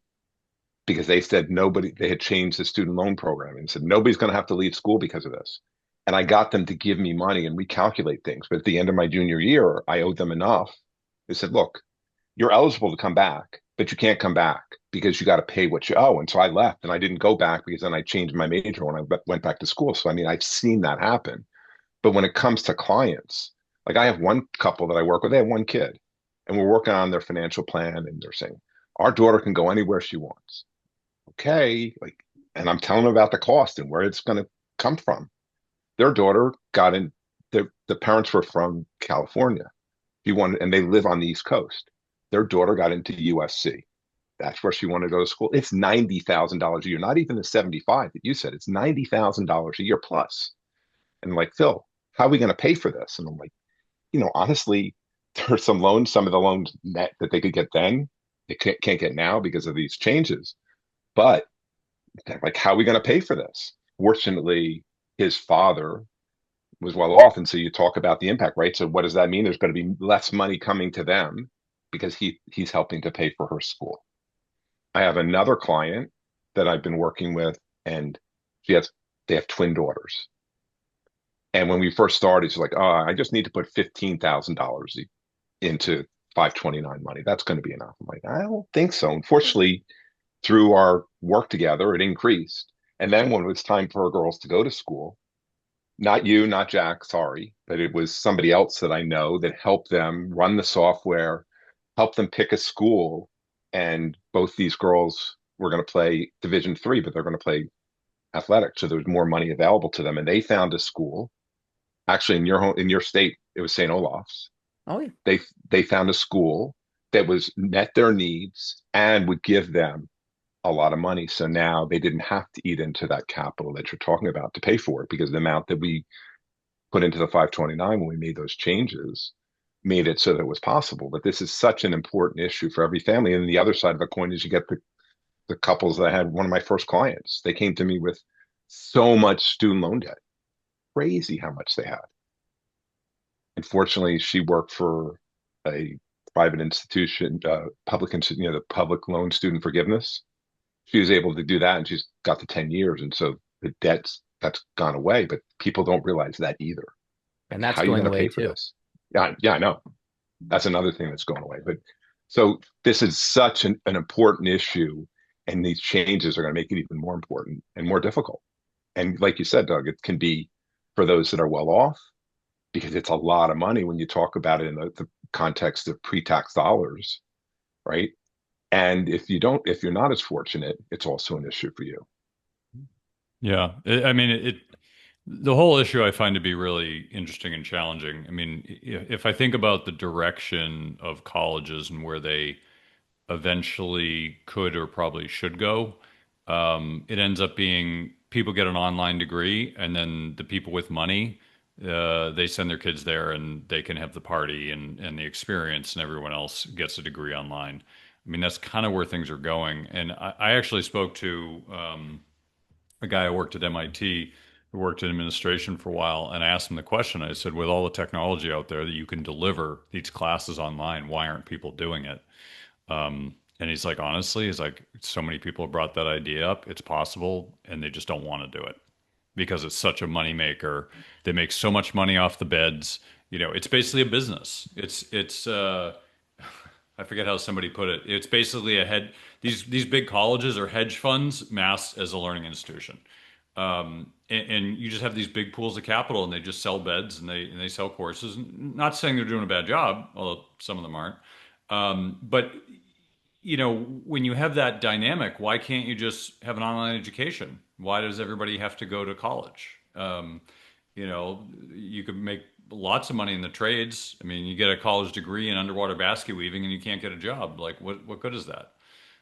because they said nobody, they had changed the student loan program and said nobody's going to have to leave school because of this. And I got them to give me money and recalculate things. But at the end of my junior year, I owed them enough. They said, look, you're eligible to come back, but you can't come back because you got to pay what you owe. And so I left and I didn't go back because then I changed my major when I went back to school. So, I mean, I've seen that happen. But when it comes to clients, like I have one couple that I work with, they have one kid and we're working on their financial plan and they're saying, our daughter can go anywhere she wants. Okay. Like, and I'm telling them about the cost and where it's going to come from. Their daughter got in, the parents were from California. He wanted, and they live on the East Coast. Their daughter got into USC. That's where she wanted to go to school. It's $90,000 a year, not even the 75 that you said. It's $90,000 a year plus. And like, Phil, how are we going to pay for this? And I'm like, honestly, there's some loans, some of the loans net that they could get then, they can't get now because of these changes. But like, how are we going to pay for this? Fortunately, his father was well off. And so you talk about the impact, right? So what does that mean? There's going to be less money coming to them because he's helping to pay for her school. I have another client that I've been working with, and she has they have twin daughters. And when we first started, she's like, "Oh, I just need to put $15,000 into 529 money. That's going to be enough." I'm like, "I don't think so." Unfortunately, through our work together, it increased. And then when it was time for our girls to go to school, not you, not Jack, sorry, but it was somebody else that I know that helped them run the software, helped them pick a school. And both these girls were going to play Division 3, but they're going to play athletics. So there was more money available to them. And they found a school. Actually, in your home, in your state, it was St. Olaf's. Oh, yeah. They they found a school that was met their needs and would give them a lot of money. So now they didn't have to eat into that capital that you're talking about to pay for it because the amount that we put into the 529 when we made those changes made it so that it was possible. But this is such an important issue for every family. And the other side of the coin is you get the couples that I had one of my first clients. They came to me with so much student loan debt, crazy how much they had. Unfortunately, she worked for a private institution, public, the public loan student forgiveness. She was able to do that and she's got the 10 years. And so the that's gone away, but people don't realize that either. And Like, that's how are you going going to away pay for too. this? Yeah, yeah, I know. That's another thing that's going away. But so this is such an important issue, and these changes are going to make it even more important and more difficult. And like you said, Doug, it can be for those that are well off because it's a lot of money when you talk about it in the context of pre-tax dollars, right? And if you're not as fortunate, it's also an issue for you. Yeah, I mean, the whole issue I find to be really interesting and challenging. I mean, if I think about the direction of colleges and where they eventually could or probably should go, it ends up being people get an online degree, and then the people with money, they send their kids there, and they can have the party and the experience, and everyone else gets a degree online. I mean, that's kind of where things are going. And I actually spoke to a guy I worked at MIT who worked in administration for a while, and I asked him the question. I said, with all the technology out there that you can deliver these classes online, why aren't people doing it? And he's like, honestly, he's like, so many people have brought that idea up. It's possible, and they just don't want to do it because it's such a money maker. They make so much money off the beds. It's basically a business. It's I forget how somebody put it. It's basically a head. These big colleges are hedge funds masked as a learning institution, and you just have these big pools of capital, and they just sell beds and they sell courses. Not saying they're doing a bad job, although some of them aren't. But when you have that dynamic, why can't you just have an online education? Why does everybody have to go to college? You know, you could make lots of money in the trades. I mean, you get a college degree in underwater basket weaving and you can't get a job. Like, what good is that?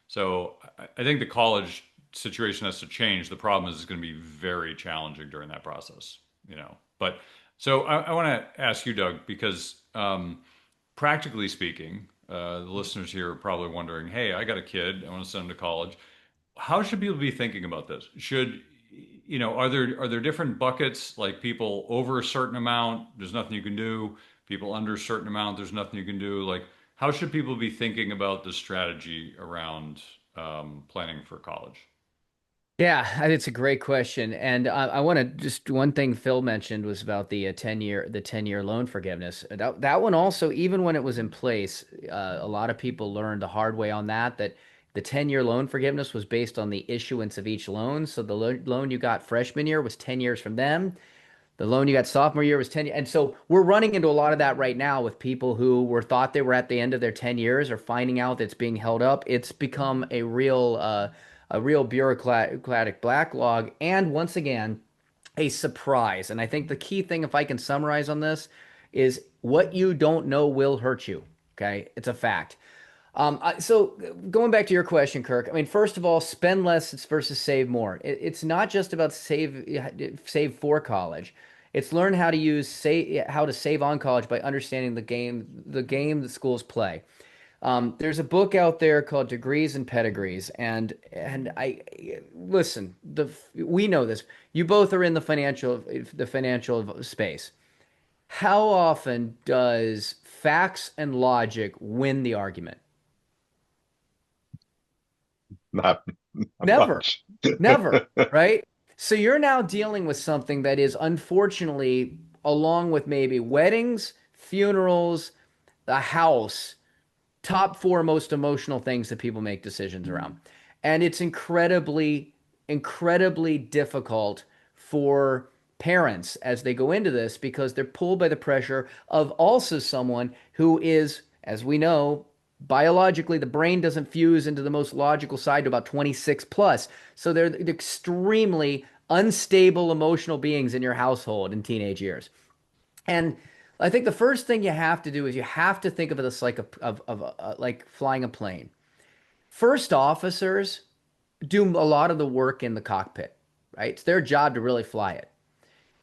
So I think the college situation has to change. The problem is it's going to be very challenging during that process, you know. But so I want to ask you, Doug, because practically speaking, the listeners here are probably wondering, hey, I got a kid, I want to send him to college. How should people be thinking about this? Should, you know, are there different buckets, like people over a certain amount, there's nothing you can do, people under a certain amount, there's nothing you can do. Like, how should people be thinking about the strategy around planning for college? Yeah, it's a great question, and I want to just one thing Phil mentioned was about the 10-year loan forgiveness. That one also, even when it was in place, a lot of people learned the hard way on that the 10-year loan forgiveness was based on the issuance of each loan. So the loan you got freshman year was 10 years from them. The loan you got sophomore year was 10 years. And so we're running into a lot of that right now with people who were thought they were at the end of their 10 years or finding out that it's being held up. It's become a real bureaucratic backlog. And once again, a surprise. And I think the key thing, if I can summarize on this, is what you don't know will hurt you. Okay. It's a fact. So going back to your question, Kirk, I mean, first of all, spend less versus save more. It's not just about save for college. It's learn how to how to save on college by understanding the game that schools play. There's a book out there called Degrees and Pedigrees, and I listen. We know this. You both are in the financial space. How often does facts and logic win the argument? Not, not Never, much. never, right? So you're now dealing with something that is unfortunately, along with maybe weddings, funerals, the house, top four most emotional things that people make decisions around. And it's incredibly difficult for parents as they go into this because they're pulled by the pressure of also someone who is, as we know, biologically the brain doesn't fuse into the most logical side to about 26 plus. So they're extremely unstable emotional beings in your household in teenage years. And I think the first thing you have to do is you have to think of this like like flying a plane. First officers do a lot of the work in the cockpit, right? It's their job to really fly it.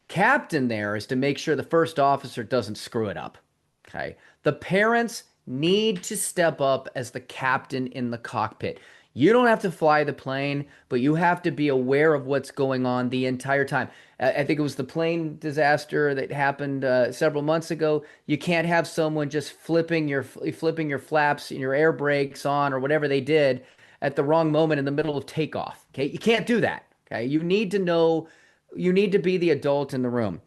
Captain there is to make sure the first officer doesn't screw it up. Okay. The parents need to step up as the captain in the cockpit. You don't have to fly the plane, but you have to be aware of what's going on the entire time. I think it was the plane disaster that happened several months ago. You can't have someone just flipping your flaps and your air brakes on or whatever they did at the wrong moment in the middle of takeoff. Okay, you can't do that. Okay, you need to know. You need to be the adult in the room.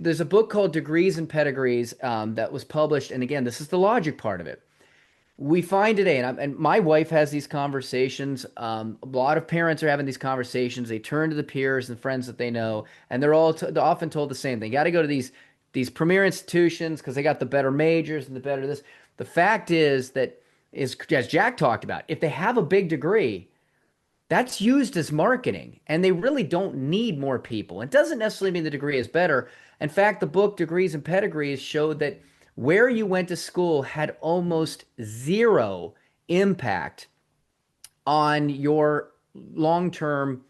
There's a book called Degrees and Pedigrees that was published, and again, this is the logic part of it. We find today, and my wife has these conversations. A lot of parents are having these conversations. They turn to the peers and friends that they know, and they're often told the same thing. You got to go to these premier institutions because they got the better majors and the better this. The fact is that is as Jack talked about, if they have a big degree, that's used as marketing and they really don't need more people. It doesn't necessarily mean the degree is better. In fact, the book Degrees and Pedigrees showed that where you went to school had almost zero impact on your long-term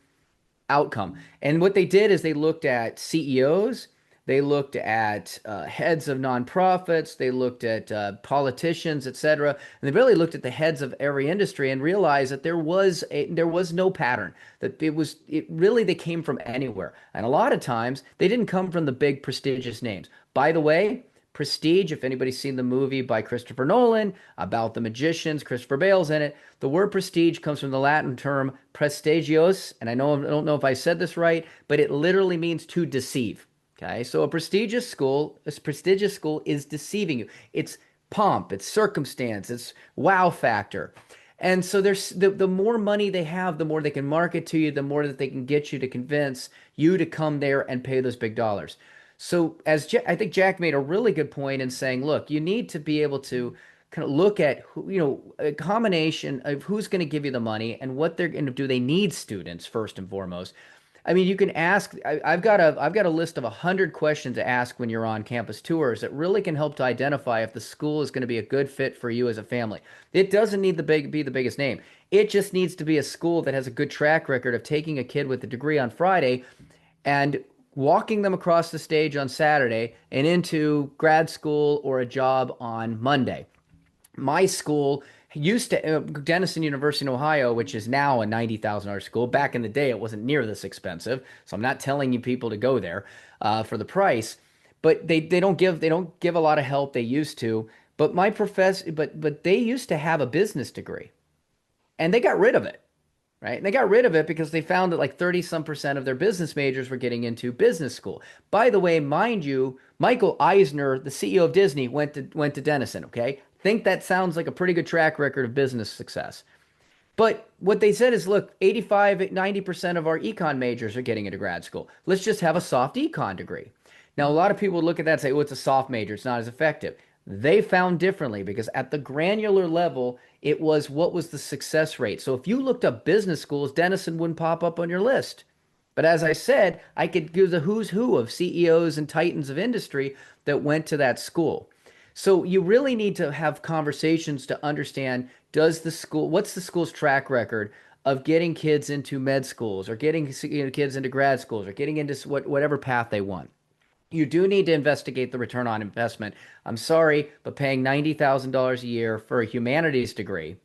outcome. And what they did is they looked at CEOs, they looked at heads of nonprofits, they looked at politicians, etc. And they really looked at the heads of every industry and realized that there was no pattern. That it really they came from anywhere. And a lot of times they didn't come from the big prestigious names. By the way, Prestige, if anybody's seen the movie by Christopher Nolan about the magicians, Christopher Bale's in it. The word prestige comes from the Latin term prestigios, and I don't know if I said this right, but it literally means to deceive. Okay, so a prestigious school is deceiving you. It's pomp, it's circumstance, it's wow factor. And so there's the more money they have, the more they can market to you, the more that they can get you to convince you to come there and pay those big dollars. So I think Jack made a really good point in saying, look, you need to be able to kind of look at a combination of who's going to give you the money and what they're going to do. They need students first and foremost. I mean, you can ask. I've got a list of 100 questions to ask when you're on campus tours that really can help to identify if the school is going to be a good fit for you as a family. It doesn't need be the biggest name. It just needs to be a school that has a good track record of taking a kid with a degree on Friday and walking them across the stage on Saturday and into grad school or a job on Monday. My school used to Denison University in Ohio, which is now a $90,000 school. Back in the day, it wasn't near this expensive, so I'm not telling you people to go there for the price. But they don't give a lot of help. They used to, but my professor, but they used to have a business degree, and they got rid of it. Right? And they got rid of it because they found that like 30 some percent of their business majors were getting into business school. By the way, mind you, Michael Eisner, the CEO of Disney, went to Denison, okay? Think that sounds like a pretty good track record of business success. But what they said is, look, 85, 90% of our econ majors are getting into grad school. Let's just have a soft econ degree. Now, a lot of people would look at that and say, oh, it's a soft major. It's not as effective. They found differently because at the granular level, it was what was the success rate. So if you looked up business schools, Denison wouldn't pop up on your list. But as I said, I could give the who's who of CEOs and titans of industry that went to that school. So you really need to have conversations to understand, what's the school's track record of getting kids into med schools or getting kids into grad schools or getting into whatever path they want. You do need to investigate the return on investment. I'm sorry, but paying $90,000 a year for a humanities degree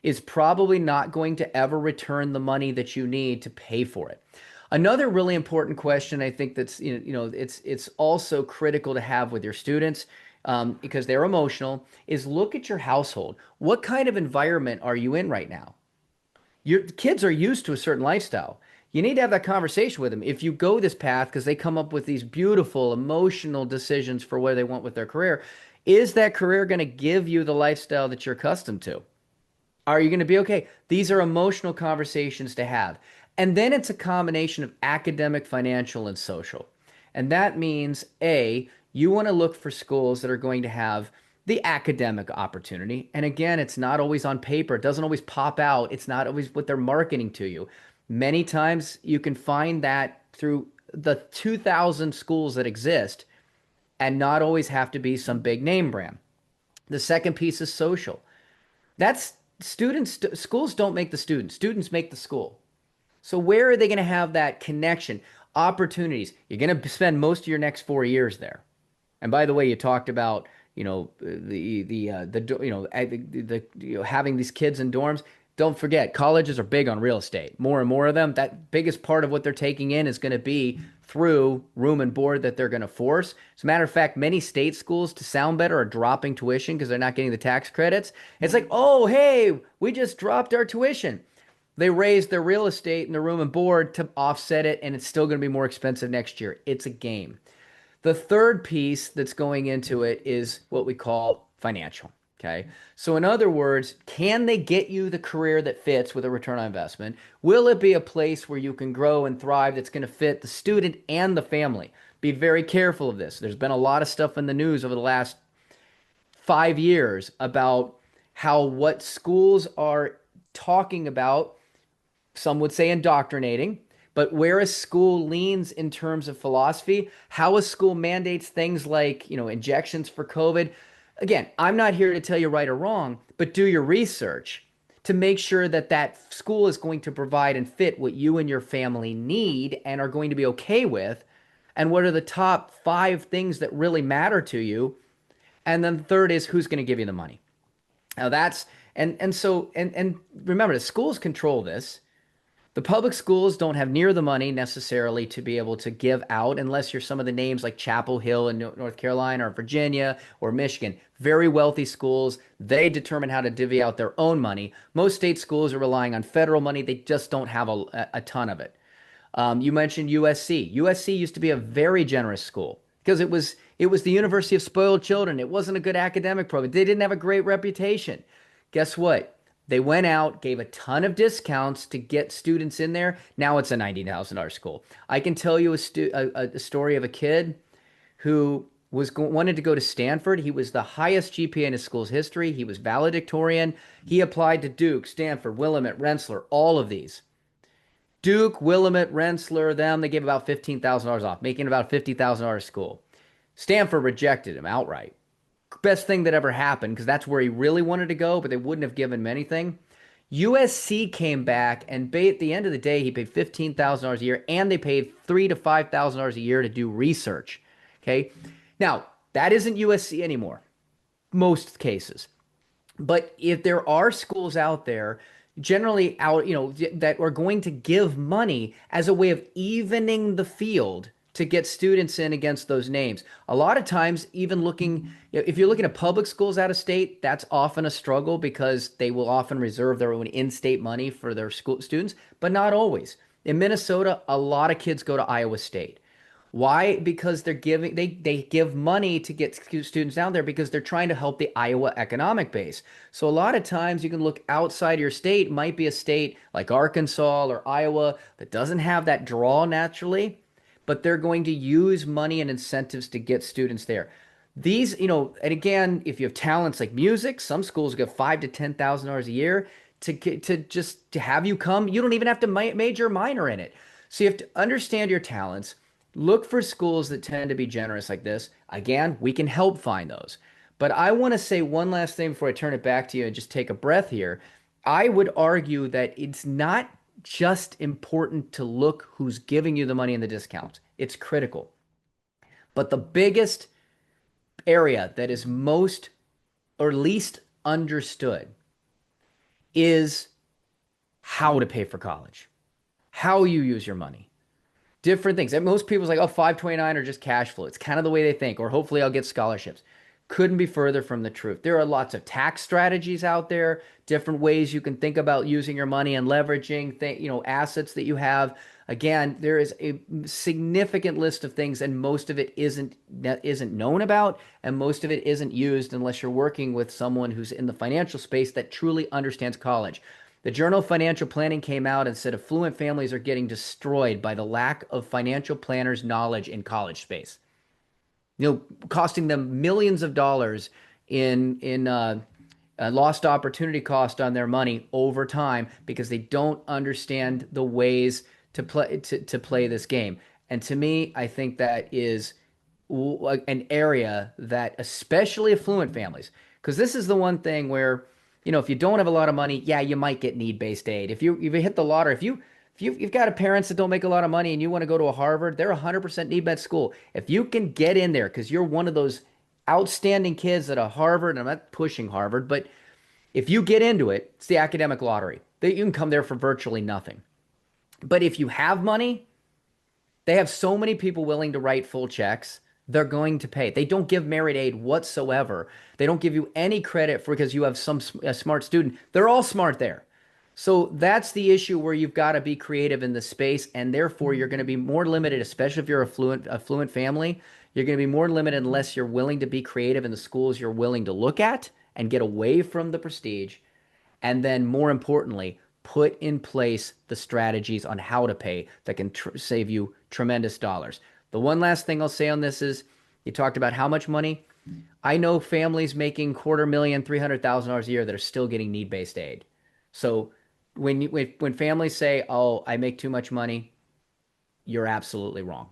is probably not going to ever return the money that you need to pay for it. Another really important question, I think that's it's also critical to have with your students, because they're emotional, is look at your household. What kind of environment are you in right now? Your kids are used to a certain lifestyle. You need to have that conversation with them. If you go this path because they come up with these beautiful emotional decisions for where they want with their career, is that career going to give you the lifestyle that you're accustomed to? Are you going to be okay? These are emotional conversations to have. And then it's a combination of academic, financial, and social. And that means, A, you want to look for schools that are going to have the academic opportunity. And again, it's not always on paper. It doesn't always pop out. It's not always what they're marketing to you. Many times you can find that through the 2,000 schools that exist and not always have to be some big name brand. The second piece is social. That's schools don't make the students. Students make the school. So where are they going to have that connection? Opportunities. You're going to spend most of your next 4 years there. And by the way, you talked about, having these kids in dorms. Don't forget, colleges are big on real estate. More and more of them, that biggest part of what they're taking in is going to be through room and board that they're going to force. As a matter of fact, many state schools, to sound better, are dropping tuition because they're not getting the tax credits. It's like, oh, hey, we just dropped our tuition. They raised their real estate and their room and board to offset it, and it's still going to be more expensive next year. It's a game. The third piece that's going into it is what we call financial. Okay. So in other words, can they get you the career that fits with a return on investment? Will it be a place where you can grow and thrive that's going to fit the student and the family? Be very careful of this. There's been a lot of stuff in the news over the last 5 years about how what schools are talking about, some would say indoctrinating, but where a school leans in terms of philosophy, how a school mandates things like, injections for COVID. Again, I'm not here to tell you right or wrong, but do your research to make sure that that school is going to provide and fit what you and your family need and are going to be okay with. And what are the top 5 things that really matter to you? And then the third is who's going to give you the money. Now that's, and remember, the schools control this. The public schools don't have near the money necessarily to be able to give out unless you're some of the names like Chapel Hill in North Carolina or Virginia or Michigan. Very wealthy schools. They determine how to divvy out their own money. Most state schools are relying on federal money. They just don't have a ton of it. You mentioned USC. USC used to be a very generous school because it was the University of Spoiled Children. It wasn't a good academic program. They didn't have a great reputation. Guess what? They went out, gave a ton of discounts to get students in there. Now it's a $90,000 school. I can tell you a story of a kid who wanted to go to Stanford. He was the highest GPA in his school's history. He was valedictorian. He applied to Duke, Stanford, Willamette, Rensselaer, all of these. Duke, Willamette, Rensselaer, them, they gave about $15,000 off, making about $50,000 a school. Stanford rejected him outright. Best thing that ever happened because that's where he really wanted to go, but they wouldn't have given him anything. USC came back and at the end of the day, he paid $15,000 a year and they paid $3,000 to $5,000 a year to do research. Okay. Now, that isn't USC anymore, most cases. But if there are schools out there, generally out, that are going to give money as a way of evening the field to get students in against those names. A lot of times, even if you're looking at public schools out of state, that's often a struggle because they will often reserve their own in-state money for their school students, but not always. In Minnesota, a lot of kids go to Iowa State. Why? Because they give money to get students down there because they're trying to help the Iowa economic base. So a lot of times you can look outside your state, might be a state like Arkansas or Iowa that doesn't have that draw naturally, but they're going to use money and incentives to get students there. These, and again, if you have talents like music, some schools get $5,000 to $10,000 a year to have you come. You don't even have to major or minor in it. So you have to understand your talents. Look for schools that tend to be generous like this. Again, we can help find those. But I want to say one last thing before I turn it back to you and just take a breath here. I would argue that it's not just important to look who's giving you the money and the discounts. It's critical. But the biggest area that is most or least understood is how to pay for college, how you use your money. Different things. And most people's like, oh, 529 are just cash flow. It's kind of the way they think, or hopefully I'll get scholarships. Couldn't be further from the truth. There are lots of tax strategies out there, different ways you can think about using your money and leveraging assets that you have. Again, there is a significant list of things, and most of it isn't known about, and most of it isn't used unless you're working with someone who's in the financial space that truly understands college. The Journal of Financial Planning came out and said affluent families are getting destroyed by the lack of financial planners' knowledge in college space. Costing them millions of dollars in lost opportunity cost on their money over time because they don't understand the ways to play this game. And to me, I think that is an area that especially affluent families, because this is the one thing where if you don't have a lot of money, yeah, you might get need-based aid. If you hit the lottery, if you've got parents that don't make a lot of money and you want to go to a Harvard, they're 100% need-based school. If you can get in there because you're one of those outstanding kids at a Harvard, and I'm not pushing Harvard, but if you get into it, it's the academic lottery. You can come there for virtually nothing. But if you have money, they have so many people willing to write full checks. They're going to pay. They don't give merit aid whatsoever. They don't give you any credit for because you have a smart student. They're all smart there. So that's the issue where you've got to be creative in the space, and therefore you're going to be more limited, especially if you're affluent family. You're going to be more limited unless you're willing to be creative in the schools you're willing to look at and get away from the prestige. And then more importantly, put in place the strategies on how to pay that can save you tremendous dollars. The one last thing I'll say on this is you talked about how much money. I know families making $250,000, $300,000 a year that are still getting need-based aid. So when families say, "Oh, I make too much money," you're absolutely wrong.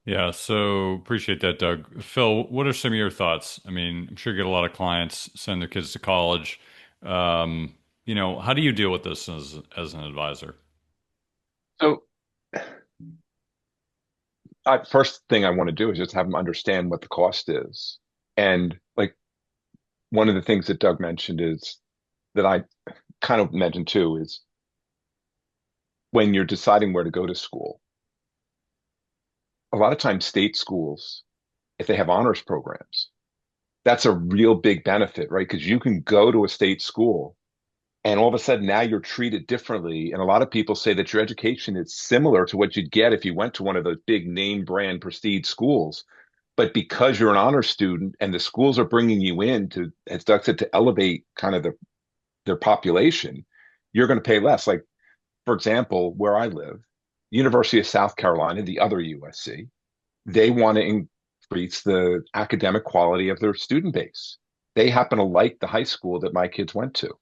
Yeah, so appreciate that, Doug. Phil, what are some of your thoughts? I mean, I'm sure you get a lot of clients send their kids to college. How do you deal with this as an advisor? So, first thing I want to do is just have them understand what the cost is. And like one of the things that Doug mentioned is that I kind of mentioned too is when you're deciding where to go to school, a lot of times state schools, if they have honors programs, that's a real big benefit, right? Because you can go to a state school and all of a sudden now you're treated differently. And a lot of people say that your education is similar to what you'd get if you went to one of those big name brand prestige schools. But because you're an honor student and the schools are bringing you in to, as Doug said, to elevate kind of their population, you're going to pay less. Like, for example, where I live, University of South Carolina, the other USC, they want to increase the academic quality of their student base. They happen to like the high school that my kids went to.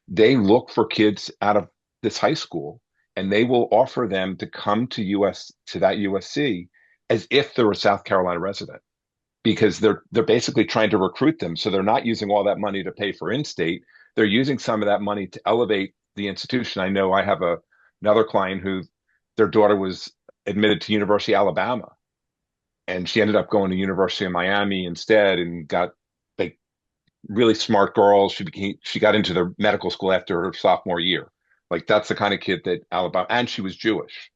They look for kids out of this high school and they will offer them to come to that USC as if they're a South Carolina resident because they're basically trying to recruit them. So they're not using all that money to pay for in-state. They're using some of that money to elevate the institution. I know I have another client who their daughter was admitted to University of Alabama, and she ended up going to University of Miami instead and got like really smart girl. She got into the medical school after her sophomore year. Like that's the kind of kid that Alabama, and she was Jewish,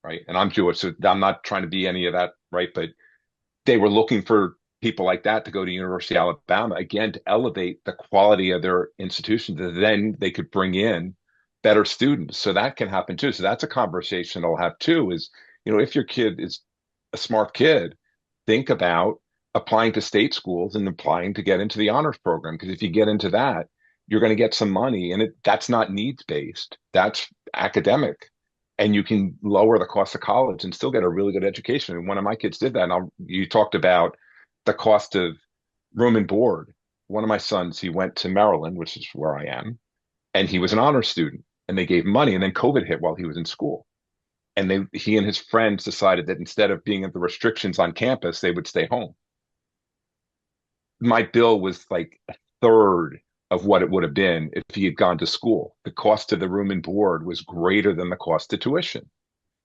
right? And I'm Jewish, so I'm not trying to be any of that, right? But they were looking for people like that to go to University of Alabama again to elevate the quality of their institution. That then they could bring in better students. So that can happen too. So that's a conversation I'll have too. Is if your kid is a smart kid, think about applying to state schools and applying to get into the honors program. Because if you get into that, you're going to get some money, and that's not needs based. That's academic, and you can lower the cost of college and still get a really good education. And one of my kids did that. And you talked about the cost of room and board. One of my sons, he went to Maryland, which is where I am, and he was an honor student, and they gave money. And then COVID hit while he was in school, and he and his friends decided that instead of being at the restrictions on campus, they would stay home. My bill was like a third of what it would have been if he had gone to school. The cost of the room and board was greater than the cost of tuition.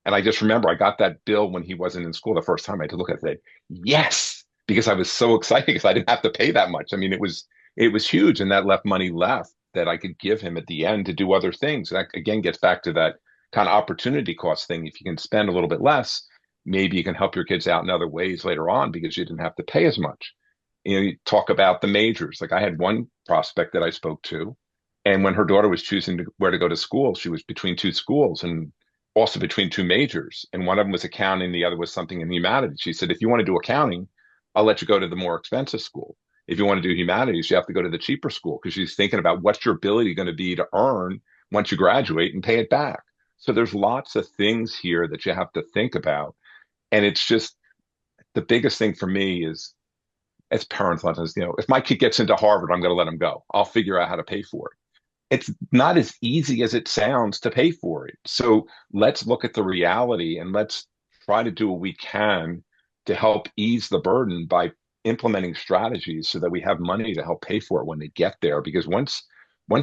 And I just remember I got that bill when he wasn't in school the first time. I had to look at it and say, yes, because I was so excited because I didn't have to pay that much. I mean, it was huge. And that left money left that I could give him at the end to do other things. That again gets back to that kind of opportunity cost thing. If you can spend a little bit less, maybe you can help your kids out in other ways later on because you didn't have to pay as much. You talk about the majors. Like I had one prospect that I spoke to, and when her daughter was choosing where to go to school, she was between two schools and also between two majors. And one of them was accounting, the other was something in humanities. She said, if you want to do accounting, I'll let you go to the more expensive school. If you want to do humanities, you have to go to the cheaper school because she's thinking about what's your ability going to be to earn once you graduate and pay it back. So there's lots of things here that you have to think about. And it's just the biggest thing for me is as parents, if my kid gets into Harvard, I'm going to let him go. I'll figure out how to pay for it. It's not as easy as it sounds to pay for it. So let's look at the reality and let's try to do what we can to help ease the burden by implementing strategies so that we have money to help pay for it when they get there. Because once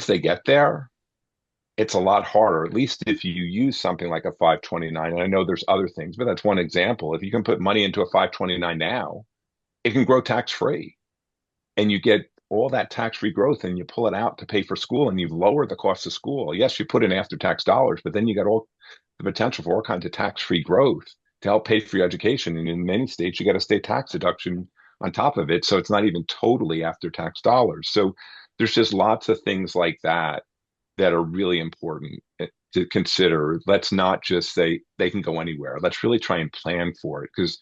they get there, it's a lot harder, at least if you use something like a 529. And I know there's other things, but that's one example. If you can put money into a 529 now, it can grow tax free and you get all that tax-free growth and you pull it out to pay for school and you've lowered the cost of school. Yes, you put in after-tax dollars, but then you got all the potential for all kinds of tax-free growth to help pay for your education. And in many states, you get a state tax deduction on top of it. So it's not even totally after-tax dollars. So there's just lots of things like that that are really important to consider. Let's not just say they can go anywhere. Let's really try and plan for it. Because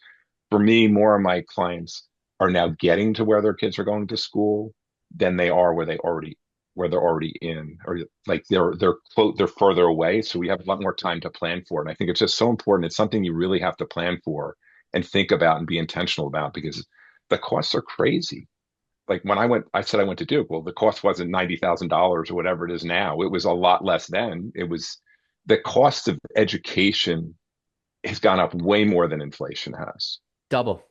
for me, more of my clients are now getting to where their kids are going to school than they are where they're already in, or like they're further away. So we have a lot more time to plan for it. And I think it's just so important. It's something you really have to plan for and think about and be intentional about because the costs are crazy. Like when I said I went to Duke. Well, the cost wasn't $90,000 or whatever it is now. It was a lot less then. It was the cost of education has gone up way more than inflation has. Double.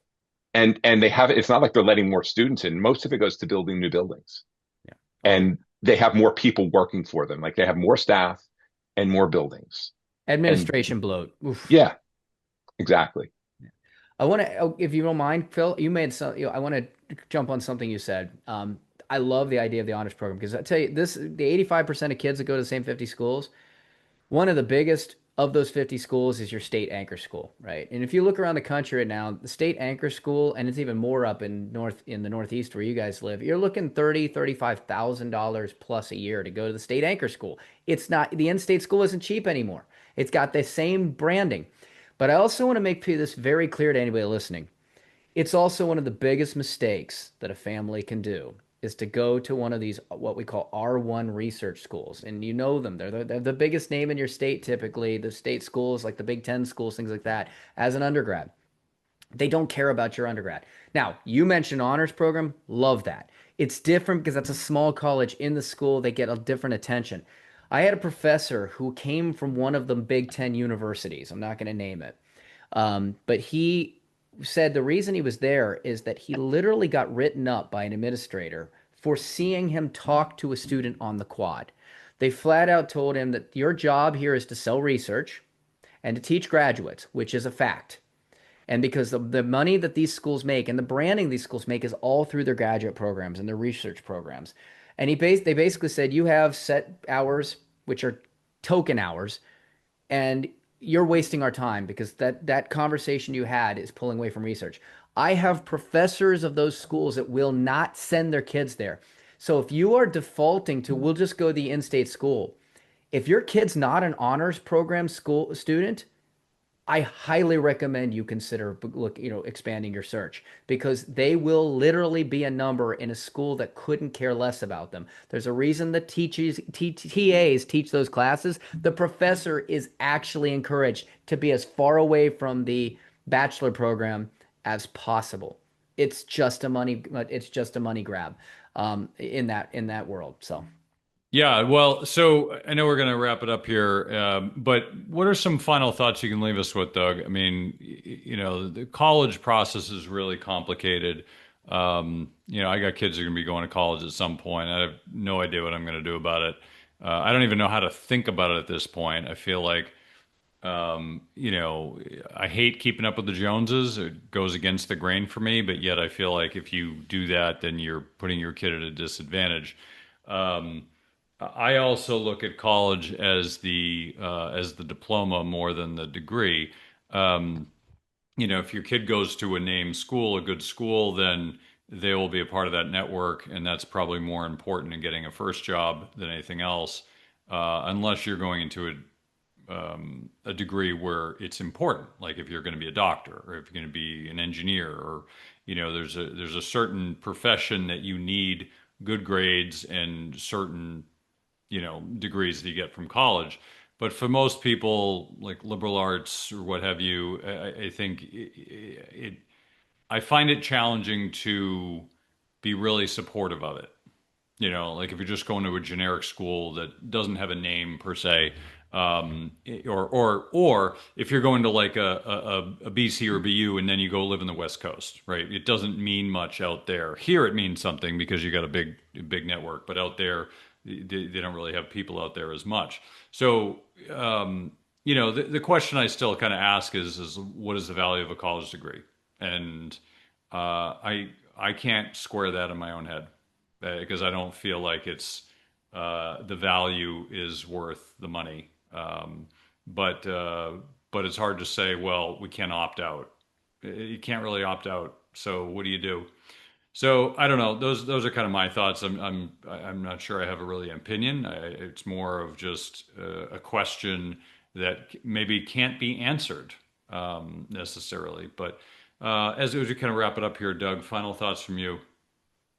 And they have it's not like they're letting more students in. Most of it goes to building new buildings. Yeah. And they have more people working for them. Like they have more staff and more buildings. Administration bloat. Oof. Yeah, exactly. I want to, if you don't mind, Phil, you made some, I want to jump on something you said. I love the idea of the honors program because I tell you the 85% of kids that go to the same 50 schools, one of the biggest of those 50 schools is your state anchor school, right? And if you look around the country right now, the state anchor school, and it's even more up in the Northeast where you guys live, you're looking $35,000 plus a year to go to the state anchor school. It's not, the in-state school isn't cheap anymore. It's got the same branding. But I also want to make this very clear to anybody listening. It's also one of the biggest mistakes that a family can do is to go to one of these, what we call R1 research schools. And you know them. They're the biggest name in your state, typically. The state schools, like the Big Ten schools, things like that, as an undergrad. They don't care about your undergrad. Now, you mentioned honors program. Love that. It's different because that's a small college in the school. They get a different attention. I had a professor who came from one of the Big Ten universities. I'm not going to name it. But he said the reason he was there is that he literally got written up by an administrator for seeing him talk to a student on the quad. They flat out told him that your job here is to sell research and to teach graduates, which is a fact. And because the money that these schools make and the branding these schools make is all through their graduate programs and their research programs. And they basically said you have set hours, which are token hours, and you're wasting our time because that conversation you had is pulling away from research. I have professors of those schools that will not send their kids there. So if you are defaulting to we'll just go to the in-state school, if your kid's not an honors program school student, I highly recommend you consider expanding your search because they will literally be a number in a school that couldn't care less about them. There's a reason the TAs teach those classes. The professor is actually encouraged to be as far away from the bachelor program as possible. It's just a money grab in that world. So. Yeah, well, so I know we're going to wrap it up here, but what are some final thoughts you can leave us with, Doug? I mean, the college process is really complicated. I got kids who are going to be going to college at some point. I have no idea what I'm going to do about it. I don't even know how to think about it at this point. I feel like, I hate keeping up with the Joneses. It goes against the grain for me, but yet I feel like if you do that, then you're putting your kid at a disadvantage. Um, I also look at college as the diploma more than the degree. Um, if your kid goes to a named school, a good school, then they will be a part of that network, and that's probably more important in getting a first job than anything else. Unless you're going into a degree where it's important, like if you're going to be a doctor or if you're going to be an engineer, or there's a certain profession that you need good grades and certain degrees that you get from college. But for most people, like liberal arts or what have you, I think I find it challenging to be really supportive of it. Like if you're just going to a generic school that doesn't have a name per se, or if you're going to like a BC or BU and then you go live in the West Coast, right? It doesn't mean much out there. Here it means something because you got a big network, but out there they don't really have people out there as much. So the question I still kind of ask is what is the value of a college degree? And I can't square that in my own head because I don't feel like the value is worth the money. But it's hard to say, well, we can't opt out. You can't really opt out. So what do you do? So I don't know. Those are kind of my thoughts. I'm not sure I have a really opinion. It's more of just a question that maybe can't be answered necessarily. But as we kind of wrap it up here, Doug, final thoughts from you.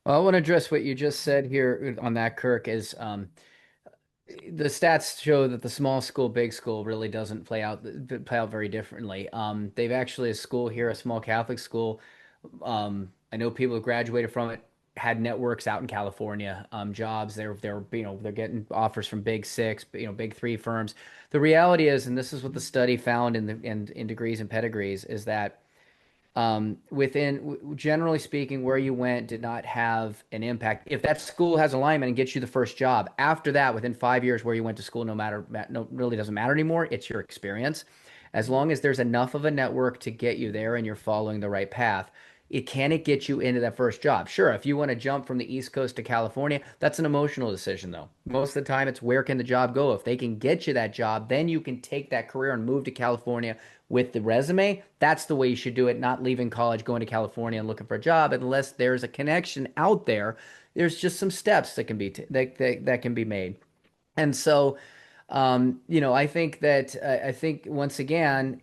Well, I want to address what you just said here on that, Kirk, is the stats show that the small school, big school really doesn't play out very differently. They've actually a school here, a small Catholic school. I know people who graduated from it had networks out in California, jobs. They're getting offers from big six, big three firms. The reality is, and this is what the study found in degrees and pedigrees, is that generally speaking, where you went did not have an impact. If that school has alignment and gets you the first job, after that, within 5 years where you went to school, no, really doesn't matter anymore. It's your experience. As long as there's enough of a network to get you there and you're following the right path, it get you into that first job. Sure, if you want to jump from the East Coast to California, that's an emotional decision, though. Most of the time, it's where can the job go? If they can get you that job, then you can take that career and move to California with the resume. That's the way you should do it, not leaving college, going to California and looking for a job unless there's a connection out there. There's just some steps that can that can be made. And so, I think once again,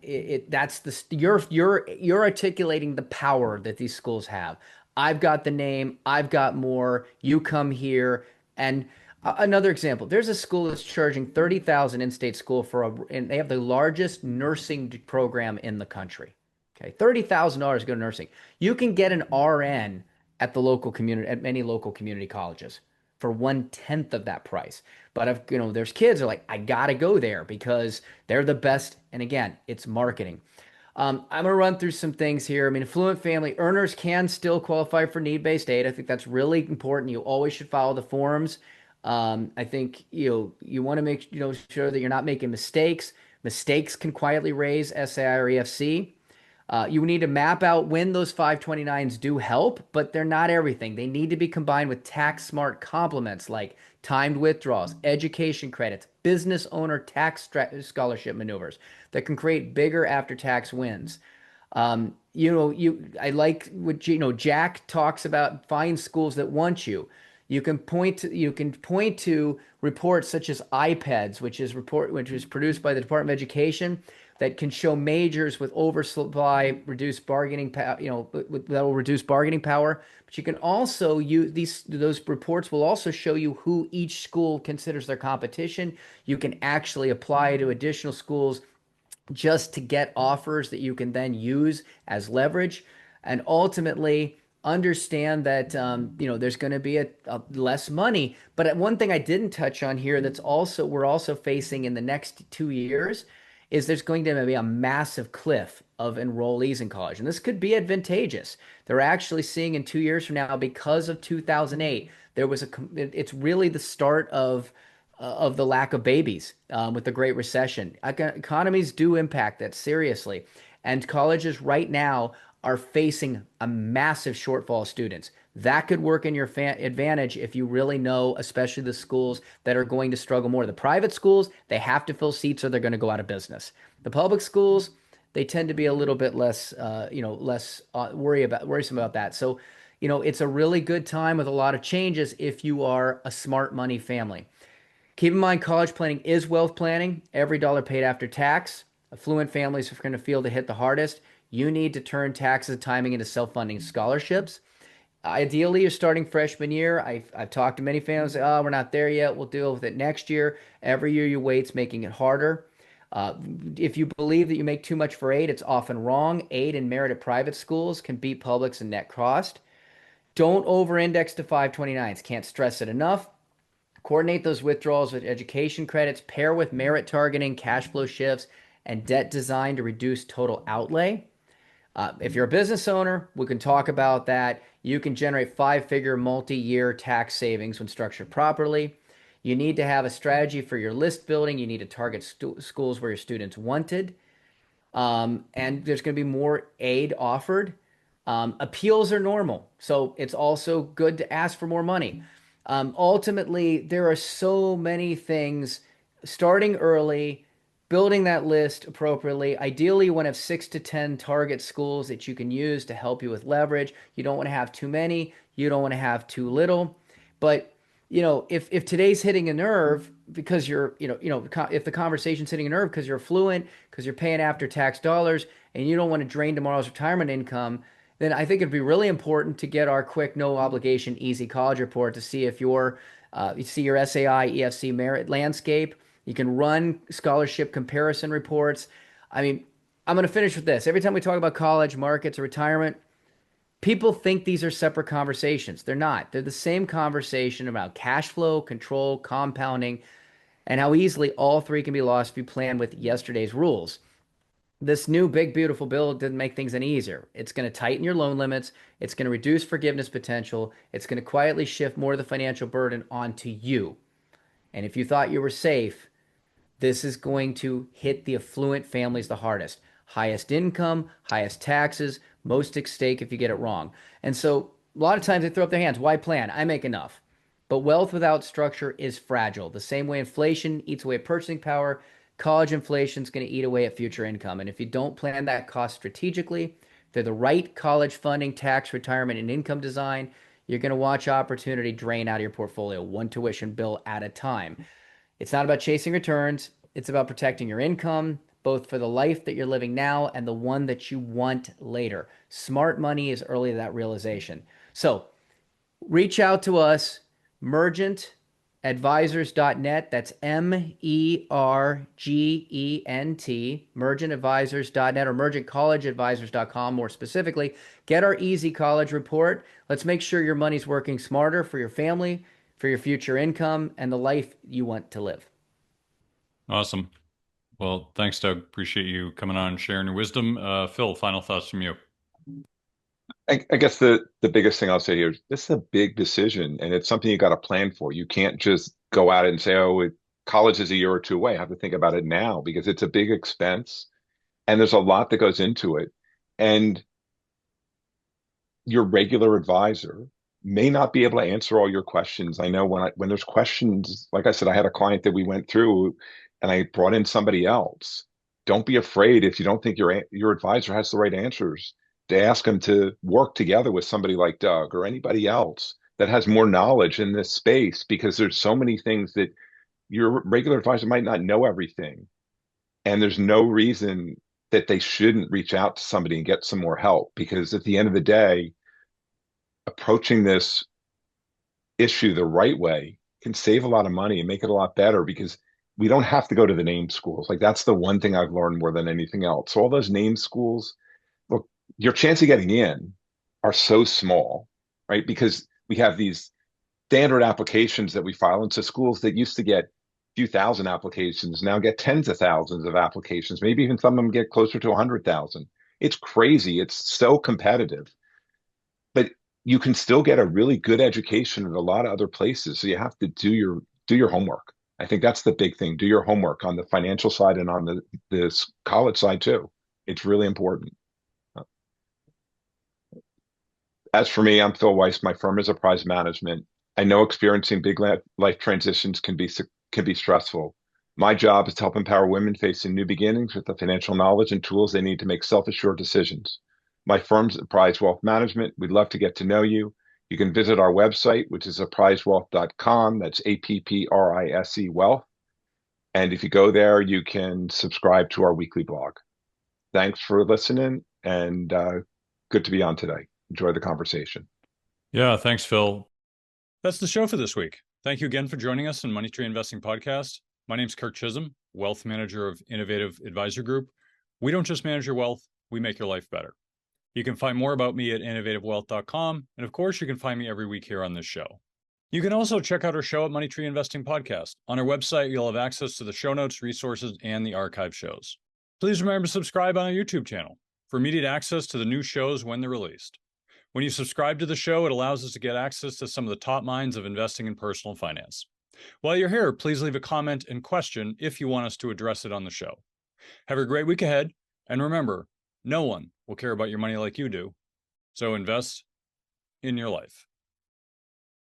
that's you're articulating the power that these schools have. I've got the name, I've got more. You come here, and another example. There's a school that's charging 30,000 in-state school and they have the largest nursing program in the country. Okay, $30,000 to go to nursing. You can get an RN at many local community colleges. for 1/10 of that price. But if there's kids who are like, I gotta go there because they're the best. And again, it's marketing. I'm gonna run through some things here. I mean, affluent family earners can still qualify for need-based aid. I think that's really important. You always should follow the forms. I think you want to make sure that you're not making mistakes. Mistakes can quietly raise SAI or EFC. You need to map out when those 529s do help, but they're not everything. They need to be combined with tax smart complements like timed withdrawals, education credits, business owner tax scholarship maneuvers that can create bigger after tax wins. I like what Jack talks about. Find schools that want you. You can point to reports such as IPEDS, which is produced by the Department of Education, that can show majors with oversupply reduce bargaining power, that will reduce bargaining power. But you can also use those reports will also show you who each school considers their competition. You can actually apply to additional schools just to get offers that you can then use as leverage, and ultimately understand that there's going to be a less money. But one thing I didn't touch on here that's also we're also facing in the next 2 years is there's going to be a massive cliff of enrollees in college, and this could be advantageous. They're actually seeing in 2 years from now, because of 2008, it's really the start of the lack of babies with the Great Recession. Economies do impact that seriously. And colleges right now are facing a massive shortfall of students. That could work in your advantage if you really know, especially the schools that are going to struggle more. The private schools, they have to fill seats or they're going to go out of business. The public schools, they tend to be a little bit less, less worrisome about that. So, it's a really good time with a lot of changes if you are a smart money family. Keep in mind, college planning is wealth planning. Every dollar paid after tax. Affluent families are going to feel the hit the hardest. You need to turn taxes and timing into self-funding scholarships. Ideally, you're starting freshman year. I've talked to many families say, oh, we're not there yet. We'll deal with it next year. Every year you wait's making it harder. If you believe that you make too much for aid, it's often wrong. Aid and merit at private schools can beat public's in net cost. Don't over-index to 529s. Can't stress it enough. Coordinate those withdrawals with education credits, pair with merit targeting, cash flow shifts, and debt design to reduce total outlay. If you're a business owner, we can talk about that. You can generate five-figure multi-year tax savings when structured properly. You need to have a strategy for your list building. You need to target schools where your students wanted. And there's going to be more aid offered. Appeals are normal, so it's also good to ask for more money. Ultimately, there are so many things. Starting early, building that list appropriately. Ideally, you want to have 6 to 10 target schools that you can use to help you with leverage. You don't want to have too many. You don't want to have too little. But if today's hitting a nerve because if the conversation's hitting a nerve because you're affluent, because you're paying after tax dollars, and you don't want to drain tomorrow's retirement income, then I think it'd be really important to get our quick, no obligation, easy college report to see if you see your SAI, EFC merit landscape. You can run scholarship comparison reports. I mean, I'm going to finish with this. Every time we talk about college, markets, or retirement, people think these are separate conversations. They're not. They're the same conversation about cash flow, control, compounding, and how easily all three can be lost if you plan with yesterday's rules. This new big beautiful bill didn't make things any easier. It's going to tighten your loan limits. It's going to reduce forgiveness potential. It's going to quietly shift more of the financial burden onto you. And if you thought you were safe, this is going to hit the affluent families the hardest. Highest income, highest taxes, most at stake if you get it wrong. And so a lot of times they throw up their hands. Why plan? I make enough. But wealth without structure is fragile. The same way inflation eats away at purchasing power, college inflation is going to eat away at future income. And if you don't plan that cost strategically, through the right college funding, tax, retirement, and income design, you're going to watch opportunity drain out of your portfolio, one tuition bill at a time. It's not about chasing returns. It's about protecting your income, both for the life that you're living now and the one that you want later. Smart money is early to that realization. So reach out to us, mergentadvisors.net. That's MERGENT, mergentadvisors.net, or mergentcollegeadvisors.com more specifically. Get our easy college report. Let's make sure your money's working smarter for your family, for your future income and the life you want to live. Awesome. Well, thanks, Doug. Appreciate you coming on and sharing your wisdom. Phil, final thoughts from you. I guess the biggest thing I'll say here is this is a big decision and it's something you got to plan for. You can't just go at it and say, oh, college is a year or two away. I have to think about it now because it's a big expense and there's a lot that goes into it. And your regular advisor may not be able to answer all your questions. I know when there's questions, like I said, I had a client that we went through and I brought in somebody else. Don't be afraid if you don't think your advisor has the right answers to ask them to work together with somebody like Doug or anybody else that has more knowledge in this space because there's so many things that your regular advisor might not know everything. And there's no reason that they shouldn't reach out to somebody and get some more help because at the end of the day, approaching this issue the right way can save a lot of money and make it a lot better because we don't have to go to the name schools. Like that's the one thing I've learned more than anything else. So all those name schools, look, your chance of getting in are so small, right? Because we have these standard applications that we file into schools that used to get a few thousand applications, now get tens of thousands of applications. Maybe even some of them get closer to 100,000. It's crazy. It's so competitive. But you can still get a really good education at a lot of other places. So you have to do your homework. I think that's the big thing. Do your homework on the financial side and on the college side too. It's really important. As for me, I'm Phil Weiss. My firm is Apprise Management. I know experiencing big life transitions can be stressful. My job is to help empower women facing new beginnings with the financial knowledge and tools they need to make self-assured decisions. My firm's Apprise Wealth Management. We'd love to get to know you. You can visit our website, which is apprisewealth.com. That's APPRISE Wealth. And if you go there, you can subscribe to our weekly blog. Thanks for listening and good to be on today. Enjoy the conversation. Yeah, thanks, Phil. That's the show for this week. Thank you again for joining us on Money Tree Investing Podcast. My name's Kirk Chisholm, Wealth Manager of Innovative Advisor Group. We don't just manage your wealth, we make your life better. You can find more about me at innovativewealth.com. And of course, you can find me every week here on this show. You can also check out our show at Money Tree Investing Podcast. On our website, you'll have access to the show notes, resources, and the archive shows. Please remember to subscribe on our YouTube channel for immediate access to the new shows when they're released. When you subscribe to the show, it allows us to get access to some of the top minds of investing in personal finance. While you're here, please leave a comment and question if you want us to address it on the show. Have a great week ahead, and remember, no one will care about your money like you do, so invest in your life.